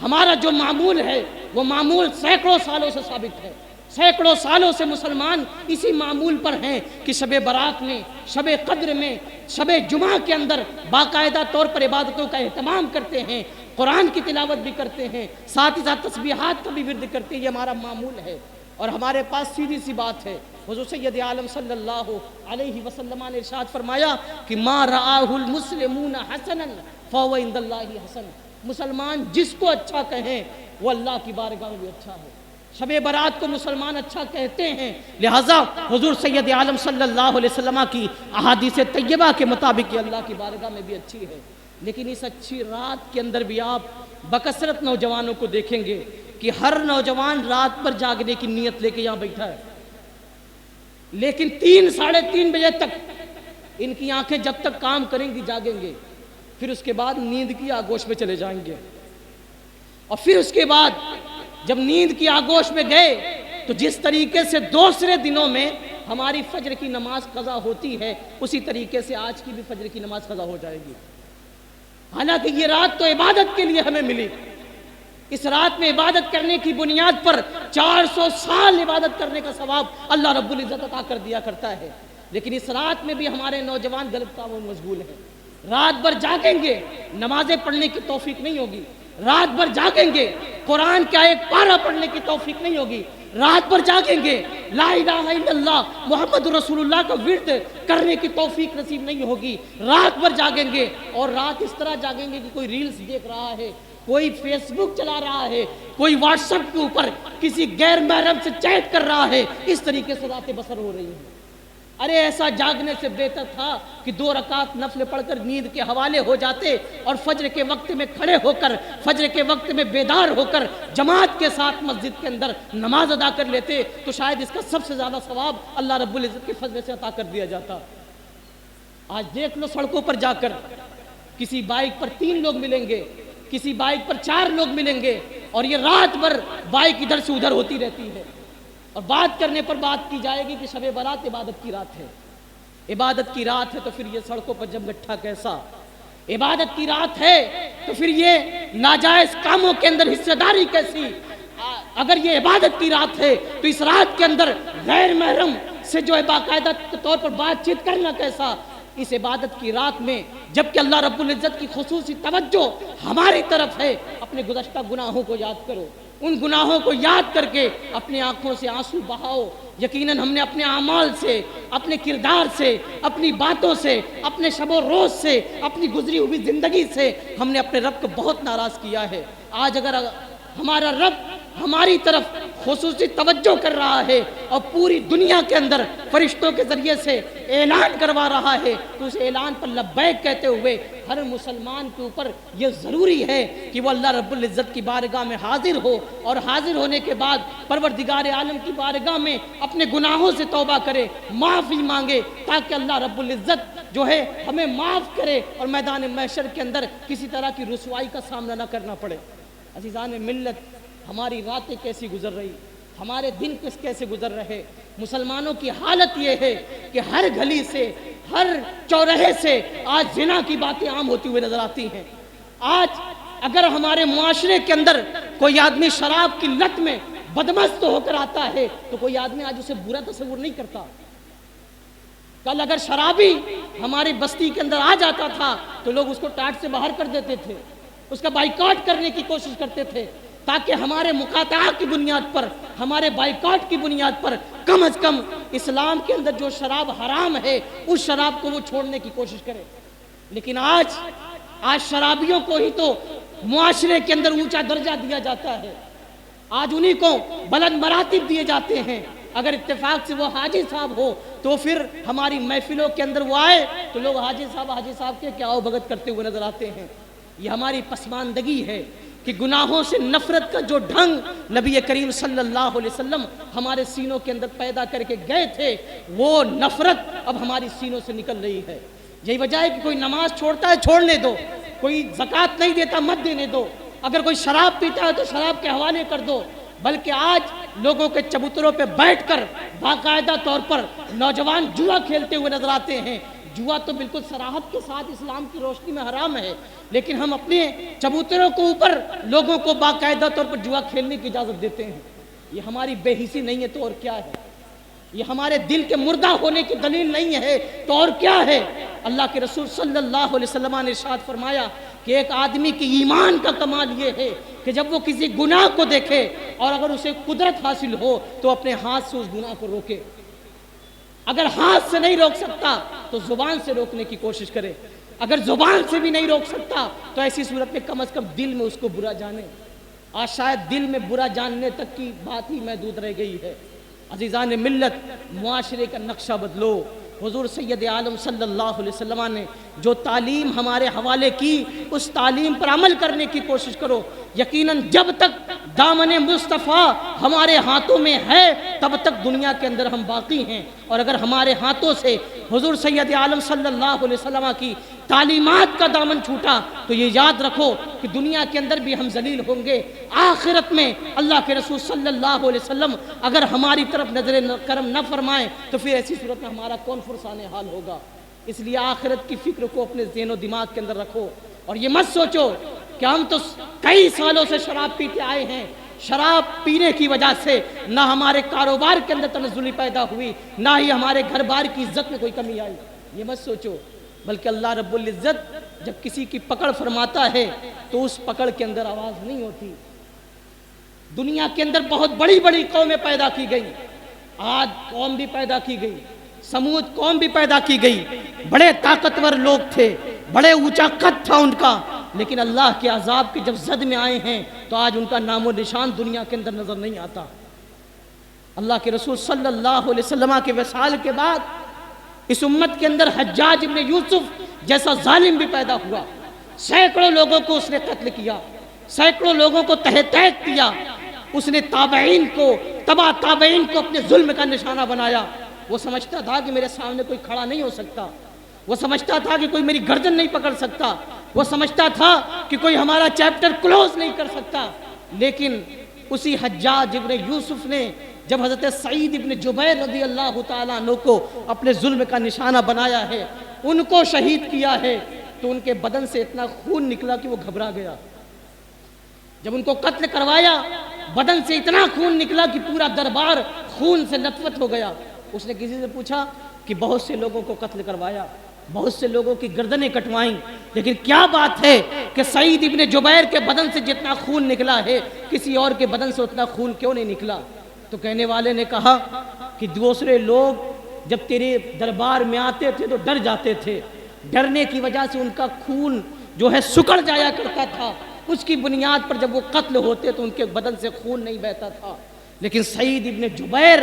ہمارا جو معمول ہے وہ معمول سینکڑوں سالوں سے ثابت ہے، سینکڑوں سالوں سے مسلمان اسی معمول پر ہیں کہ شب برات میں، شب قدر میں، شب جمعہ کے اندر باقاعدہ طور پر عبادتوں کا اہتمام کرتے ہیں، قرآن کی تلاوت بھی کرتے ہیں، ساتھ ہی ساتھ تسبیحات کا بھی ورد کرتے ہیں۔ یہ ہمارا معمول ہے اور ہمارے پاس سیدھی سی بات ہے، حضور سید عالم صلی اللہ علیہ وسلم نے ارشاد فرمایا کہ ما رآہ المسلمون حسنا فہو عند اللہ حسن، مسلمان جس کو اچھا کہیں وہ اللہ کی بارگاہ میں بھی اچھا ہے۔ شب برات کو مسلمان اچھا کہتے ہیں، لہٰذا حضور سید عالم صلی اللہ علیہ وسلم کی احادیث طیبہ کے مطابق یہ اللہ کی بارگاہ میں بھی اچھی ہے۔ لیکن اس اچھی رات کے اندر بھی آپ بکثرت نوجوانوں کو دیکھیں گے کہ ہر نوجوان رات پر جاگنے کی نیت لے کے یہاں بیٹھا ہے، لیکن 3 ساڑھے 3 بجے تک ان کی آنکھیں جب تک کام کریں گی جاگیں گے، پھر اس کے بعد نیند کی آگوش میں چلے جائیں گے، اور پھر اس کے بعد جب نیند کی آگوش میں گئے تو جس طریقے سے دوسرے دنوں میں ہماری فجر کی نماز قضا ہوتی ہے اسی طریقے سے آج کی بھی فجر کی نماز قضا ہو جائے گی۔ حالانکہ یہ رات تو عبادت کے لیے ہمیں ملی، اس رات میں عبادت کرنے کی بنیاد پر 400 سال عبادت کرنے کا ثواب اللہ رب العزت عطا کر دیا کرتا ہے، لیکن اس رات میں بھی ہمارے نوجوان غلط کاموں میں مشغول ہیں۔ رات بھر جاگیں گے، نمازیں پڑھنے کی توفیق نہیں ہوگی، رات بھر جاگیں گے، قرآن کا ایک پارہ پڑھنے کی توفیق نہیں ہوگی، رات بھر جاگیں گے، لا الہ الا اللہ محمد رسول اللہ کا ورد کرنے کی توفیق نصیب نہیں ہوگی، رات بھر جاگیں گے اور رات اس طرح جاگیں گے کہ کوئی ریلز دیکھ رہا ہے، کوئی فیس بک چلا رہا ہے، کوئی واٹس ایپ کے اوپر کسی غیر محرم سے چیٹ کر رہا ہے، اس طریقے سے راتیں بسر ہو رہی ہیں۔ ارے ایسا جاگنے سے بہتر تھا کہ 2 رکعت نفل پڑھ کر نیند کے حوالے ہو جاتے اور فجر کے وقت میں کھڑے ہو کر، فجر کے وقت میں بیدار ہو کر جماعت کے ساتھ مسجد کے اندر نماز ادا کر لیتے تو شاید اس کا سب سے زیادہ ثواب اللہ رب العزت کے فضل سے عطا کر دیا جاتا۔ آج دیکھ لو سڑکوں پر جا کر، کسی بائک پر 3 لوگ ملیں گے، کسی بائک پر 4 لوگ ملیں گے، اور یہ رات بھر بائک ادھر سے ادھر ہوتی رہتی ہے، اور بات کرنے پر بات کی جائے گی کہ شب برات عبادت کی رات ہے۔ عبادت کی رات ہے تو پھر یہ سڑکوں پر جم گٹھا کیسا؟ عبادت کی رات ہے تو پھر یہ ناجائز کاموں کے اندر حصہ داری کیسی؟ اگر یہ عبادت کی رات ہے تو اس رات کے اندر غیر محرم سے جو ہے باقاعدہ طور پر بات چیت کرنا کیسا؟ اس عبادت کی رات میں جبکہ اللہ رب العزت کی خصوصی توجہ ہماری طرف ہے، اپنے گزشتہ گناہوں کو یاد کرو، ان گناہوں کو یاد کر کے اپنی آنکھوں سے آنسو بہاؤ۔ یقیناً ہم نے اپنے اعمال سے، اپنے کردار سے، اپنی باتوں سے، اپنے شب و روز سے، اپنی گزری ہوئی زندگی سے ہم نے اپنے رب کو بہت ناراض کیا ہے۔ آج اگر ہمارا رب ہماری طرف خصوصی توجہ کر رہا ہے اور پوری دنیا کے اندر فرشتوں کے ذریعے سے اعلان کروا رہا ہے تو اس اعلان پر لبیک کہتے ہوئے ہر مسلمان کے اوپر یہ ضروری ہے کہ وہ اللہ رب العزت کی بارگاہ میں حاضر ہو، اور حاضر ہونے کے بعد پروردگار عالم کی بارگاہ میں اپنے گناہوں سے توبہ کرے، معافی مانگے، تاکہ اللہ رب العزت جو ہے ہمیں معاف کرے اور میدان محشر کے اندر کسی طرح کی رسوائی کا سامنا نہ کرنا پڑے۔ عزیزان ملت، ہماری راتیں کیسی گزر رہی، ہمارے دن کیسے گزر رہے؟ مسلمانوں کی حالت یہ ہے کہ ہر گلی سے، ہر چوراہے سے آج زنا کی باتیں عام ہوتی ہوئے نظر آتی ہیں۔ آج اگر ہمارے معاشرے کے اندر کوئی آدمی شراب کی لت میں بدمست ہو کر آتا ہے تو کوئی آدمی آج اسے برا تصور نہیں کرتا۔ کل اگر شرابی ہماری بستی کے اندر آ جاتا تھا تو لوگ اس کو ٹاٹ سے باہر کر دیتے تھے، اس کا بائیکاٹ کرنے کی کوشش کرتے تھے، تاکہ ہمارے مقاطعہ کی بنیاد پر، ہمارے بائیکاٹ کی بنیاد پر کم از کم اسلام کے اندر جو شراب حرام ہے اس شراب کو وہ چھوڑنے کی کوشش کرے۔ لیکن آج شرابیوں کو ہی تو معاشرے کے اندر اونچا درجہ دیا جاتا ہے، آج انہی کو بلند مراتب دیے جاتے ہیں۔ اگر اتفاق سے وہ حاجی صاحب ہو تو پھر ہماری محفلوں کے اندر وہ آئے تو لوگ حاجی صاحب کے کیا آؤ بھگت کرتے ہوئے نظر آتے ہیں۔ یہ ہماری پسماندگی ہے کہ گناہوں سے نفرت کا جو ڈھنگ نبی کریم صلی اللہ علیہ وسلم ہمارے سینوں کے اندر پیدا کر کے گئے تھے، وہ نفرت اب ہماری سینوں سے نکل رہی ہے۔ یہی وجہ ہے کہ کوئی نماز چھوڑتا ہے چھوڑنے دو، کوئی زکوٰۃ نہیں دیتا مت دینے دو، اگر کوئی شراب پیتا ہے تو شراب کے حوالے کر دو، بلکہ آج لوگوں کے چبوتروں پہ بیٹھ کر باقاعدہ طور پر نوجوان جوا کھیلتے ہوئے نظر آتے ہیں۔ جوا تو بالکل صراحت کے ساتھ اسلام کی روشنی میں حرام ہے، لیکن ہم اپنے چبوتروں کے اوپر لوگوں کو باقاعدہ طور پر جوا کھیلنے کی اجازت دیتے ہیں۔ یہ ہماری بے حسی نہیں ہے تو اور کیا ہے؟ یہ ہمارے دل کے مردہ ہونے کی دلیل نہیں ہے تو اور کیا ہے؟ اللہ کے رسول صلی اللہ علیہ وسلم نے ارشاد فرمایا کہ ایک آدمی کی ایمان کا کمال یہ ہے کہ جب وہ کسی گناہ کو دیکھے اور اگر اسے قدرت حاصل ہو تو اپنے ہاتھ سے اس گناہ کو روکے، اگر ہاتھ سے نہیں روک سکتا تو زبان سے روکنے کی کوشش کرے، اگر زبان سے بھی نہیں روک سکتا تو ایسی صورت میں کم از کم دل میں اس کو برا جانے۔ آج شاید دل میں برا جاننے تک کی بات ہی محدود رہ گئی ہے۔ عزیزان ملت، معاشرے کا نقشہ بدلو۔ حضور سید عالم صلی اللہ علیہ وسلم نے جو تعلیم ہمارے حوالے کی اس تعلیم پر عمل کرنے کی کوشش کرو۔ یقیناً جب تک دامن مصطفیٰ ہمارے ہاتھوں میں ہے تب تک دنیا کے اندر ہم باقی ہیں، اور اگر ہمارے ہاتھوں سے حضور سید عالم صلی اللہ علیہ وسلم کی تعلیمات کا دامن چھوٹا تو یہ یاد رکھو کہ دنیا کے اندر بھی ہم ذلیل ہوں گے، آخرت میں اللہ کے رسول صلی اللہ علیہ وسلم اگر ہماری طرف نظر کرم نہ فرمائیں تو پھر ایسی صورت میں ہمارا کون فرسان حال ہوگا۔ اس لیے آخرت کی فکر کو اپنے ذہن و دماغ کے اندر رکھو، اور یہ مت سوچو کہ ہم تو کئی سالوں سے شراب پیتے آئے ہیں، شراب پینے کی وجہ سے نہ ہمارے کاروبار کے اندر تنزلی پیدا ہوئی، نہ ہی ہمارے گھر بار کی عزت میں کوئی کمی آئی۔ یہ مت سوچو، بلکہ اللہ رب العزت جب کسی کی پکڑ فرماتا ہے تو اس پکڑ کے اندر آواز نہیں ہوتی۔ دنیا کے اندر بہت بڑی بڑی قومیں پیدا کی گئی، عاد قوم بھی پیدا کی گئی، سمود قوم بھی پیدا کی گئی، بڑے طاقتور لوگ تھے، بڑے اونچا قد تھا ان کا، لیکن اللہ کے عذاب کے جب زد میں آئے ہیں تو آج ان کا نام و نشان دنیا کے اندر نظر نہیں آتا۔ اللہ کے رسول صلی اللہ علیہ وسلم کے وصال کے بعد اس امت کے اندر حجاج ابن یوسف جیسا ظالم بھی پیدا ہوا، سینکڑوں لوگوں کو اس نے قتل کیا، سینکڑوں لوگوں کو تہ تیگ کیا، اس نے تابعین کو، تبع تابعین کو اپنے ظلم کا نشانہ بنایا۔ وہ سمجھتا تھا کہ میرے سامنے کوئی کھڑا نہیں ہو سکتا، وہ سمجھتا تھا کہ کوئی میری گردن نہیں پکڑ سکتا، وہ سمجھتا تھا کہ کوئی ہمارا چیپٹر کلوز نہیں کر سکتا. لیکن اسی حجاج ابن یوسف نے جب حضرت سعید ابن جبیر رضی اللہ تعالیٰ عنہ کو اپنے ظلم کا نشانہ بنایا ہے، ان کو شہید کیا ہے، تو ان کے بدن سے اتنا خون نکلا کہ وہ گھبرا گیا. جب ان کو قتل کروایا، بدن سے اتنا خون نکلا کہ پورا دربار خون سے لطفت ہو گیا. اس نے کسی سے پوچھا کہ بہت سے لوگوں کو قتل کروایا، بہت سے لوگوں کی گردنیں کٹوائیں، لیکن کیا بات ہے کہ سعید ابن جبیر کے بدن سے جتنا خون نکلا ہے کسی اور کے بدن سے اتنا خون کیوں نہیں نکلا؟ تو کہنے والے نے کہا کہ دوسرے لوگ جب تیرے دربار میں آتے تھے تو ڈر جاتے تھے، ڈرنے کی وجہ سے ان کا خون جو ہے سکڑ جایا کرتا تھا، اس کی بنیاد پر جب وہ قتل ہوتے تو ان کے بدن سے خون نہیں بہتا تھا. لیکن سعید ابن جبیر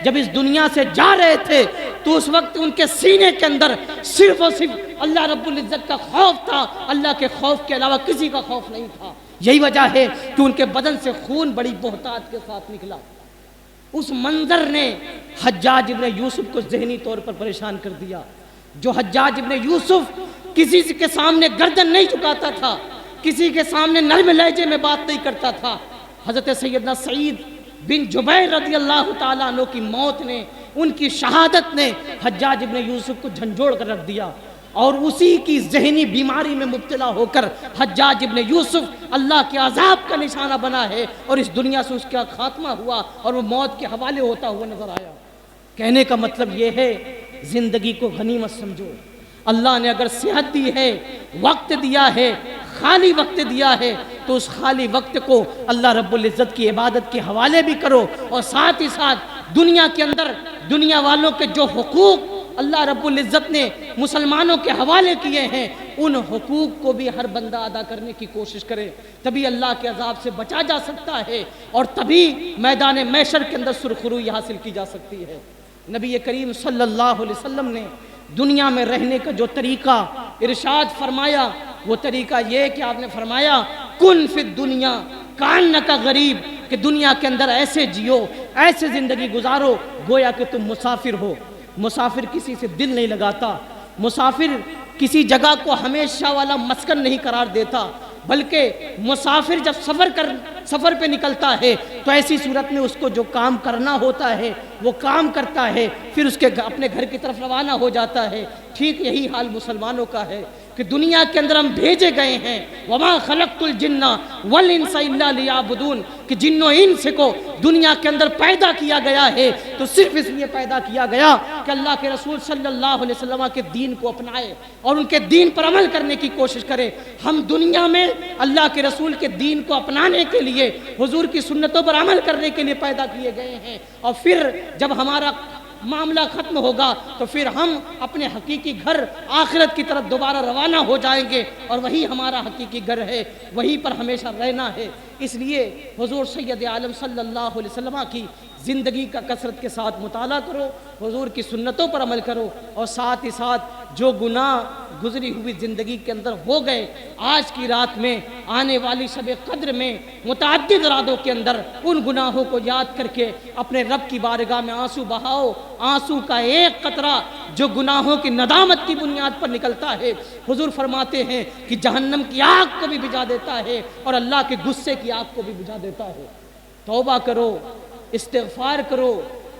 جب اس دنیا سے جا رہے تھے تو اس وقت ان کے سینے کے اندر صرف اور صرف اللہ رب العزت کا خوف تھا، اللہ کے خوف کے علاوہ کسی کا خوف نہیں تھا. یہی وجہ ہے کہ ان کے بدن سے خون بڑی بہتات کے ساتھ نکلا. اس منظر نے حجاج ابن یوسف کو ذہنی طور پر پریشان کر دیا. جو حجاج ابن یوسف کسی کے سامنے گردن نہیں جھکاتا تھا، کسی کے سامنے نرم لہجے میں بات نہیں کرتا تھا، حضرت سیدنا سعید بن جبیر رضی اللہ تعالیٰ عنہ کی موت نے، ان کی شہادت نے حجاج ابن یوسف کو جھنجھوڑ کر رکھ دیا. اور اسی کی ذہنی بیماری میں مبتلا ہو کر حجاج ابن یوسف اللہ کے عذاب کا نشانہ بنا ہے، اور اس دنیا سے اس کا خاتمہ ہوا اور وہ موت کے حوالے ہوتا ہوا نظر آیا. کہنے کا مطلب یہ ہے زندگی کو غنیمت سمجھو. اللہ نے اگر صحت دی ہے، وقت دیا ہے، خالی وقت دیا ہے، تو اس خالی وقت کو اللہ رب العزت کی عبادت کے حوالے بھی کرو، اور ساتھ ہی ساتھ دنیا کے اندر دنیا والوں کے جو حقوق اللہ رب العزت نے مسلمانوں کے حوالے کیے ہیں، ان حقوق کو بھی ہر بندہ ادا کرنے کی کوشش کرے. تبھی اللہ کے عذاب سے بچا جا سکتا ہے، اور تبھی میدان محشر کے اندر سرخروئی حاصل کی جا سکتی ہے. نبی کریم صلی اللہ علیہ وسلم نے دنیا میں رہنے کا جو طریقہ ارشاد فرمایا، وہ طریقہ یہ کہ آپ نے فرمایا کن فی الدنیا کانک غریب، کہ دنیا کے اندر ایسے جیو، ایسے زندگی گزارو گویا کہ تم مسافر ہو. مسافر کسی سے دل نہیں لگاتا، مسافر کسی جگہ کو ہمیشہ والا مسکن نہیں قرار دیتا، بلکہ مسافر جب سفر پہ نکلتا ہے تو ایسی صورت میں اس کو جو کام کرنا ہوتا ہے وہ کام کرتا ہے، پھر اس کے اپنے گھر کی طرف روانہ ہو جاتا ہے. ٹھیک یہی حال مسلمانوں کا ہے کہ دنیا کے اندر ہم بھیجے گئے ہیں. وما خلقت الجن والانس الا لیعبدون، کہ جن و انس کو دنیا کے اندر پیدا کیا گیا ہے تو صرف اس لیے پیدا کیا گیا کہ اللہ کے رسول صلی اللہ علیہ وسلم کے دین کو اپنائے اور ان کے دین پر عمل کرنے کی کوشش کرے. ہم دنیا میں اللہ کے رسول کے دین کو اپنانے کے لیے، حضور کی سنتوں پر عمل کرنے کے لیے پیدا کیے گئے ہیں، اور پھر جب ہمارا معاملہ ختم ہوگا تو پھر ہم اپنے حقیقی گھر آخرت کی طرف دوبارہ روانہ ہو جائیں گے، اور وہی ہمارا حقیقی گھر ہے، وہیں پر ہمیشہ رہنا ہے. اس لیے حضور سید عالم صلی اللہ علیہ وسلم کی زندگی کا کثرت کے ساتھ مطالعہ کرو، حضور کی سنتوں پر عمل کرو، اور ساتھ ہی ساتھ جو گناہ گزری ہوئی زندگی کے اندر ہو گئے، آج کی رات میں، آنے والی شب قدر میں، متعدد راتوں کے اندر ان گناہوں کو یاد کر کے اپنے رب کی بارگاہ میں آنسو بہاؤ. آنسو کا ایک قطرہ جو گناہوں کی ندامت کی بنیاد پر نکلتا ہے، حضور فرماتے ہیں کہ جہنم کی آگ کو بھی بجھا دیتا ہے اور اللہ کے غصے کی آگ کو بھی بجھا دیتا ہے. توبہ کرو، استغفار کرو.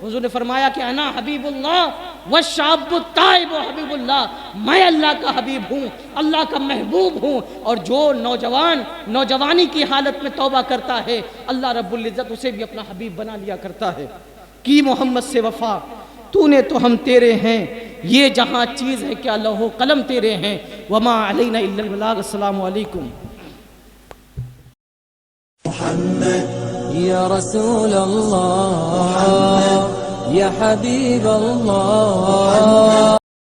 حضور نے فرمایا کہ انا حبیب اللہ والشاب التائب حبیب اللہ، میں اللہ کا حبیب ہوں، اللہ کا محبوب ہوں، اور جو نوجوان نوجوانی کی حالت میں توبہ کرتا ہے اللہ رب العزت اسے بھی اپنا حبیب بنا لیا کرتا ہے. کی محمد سے وفا تو نے تو ہم تیرے ہیں، یہ جہاں چیز ہے کیا لوح و قلم تیرے ہیں، وما علینا الا البلاغ. السلام علیکم. يا رسول الله يا حبيب الله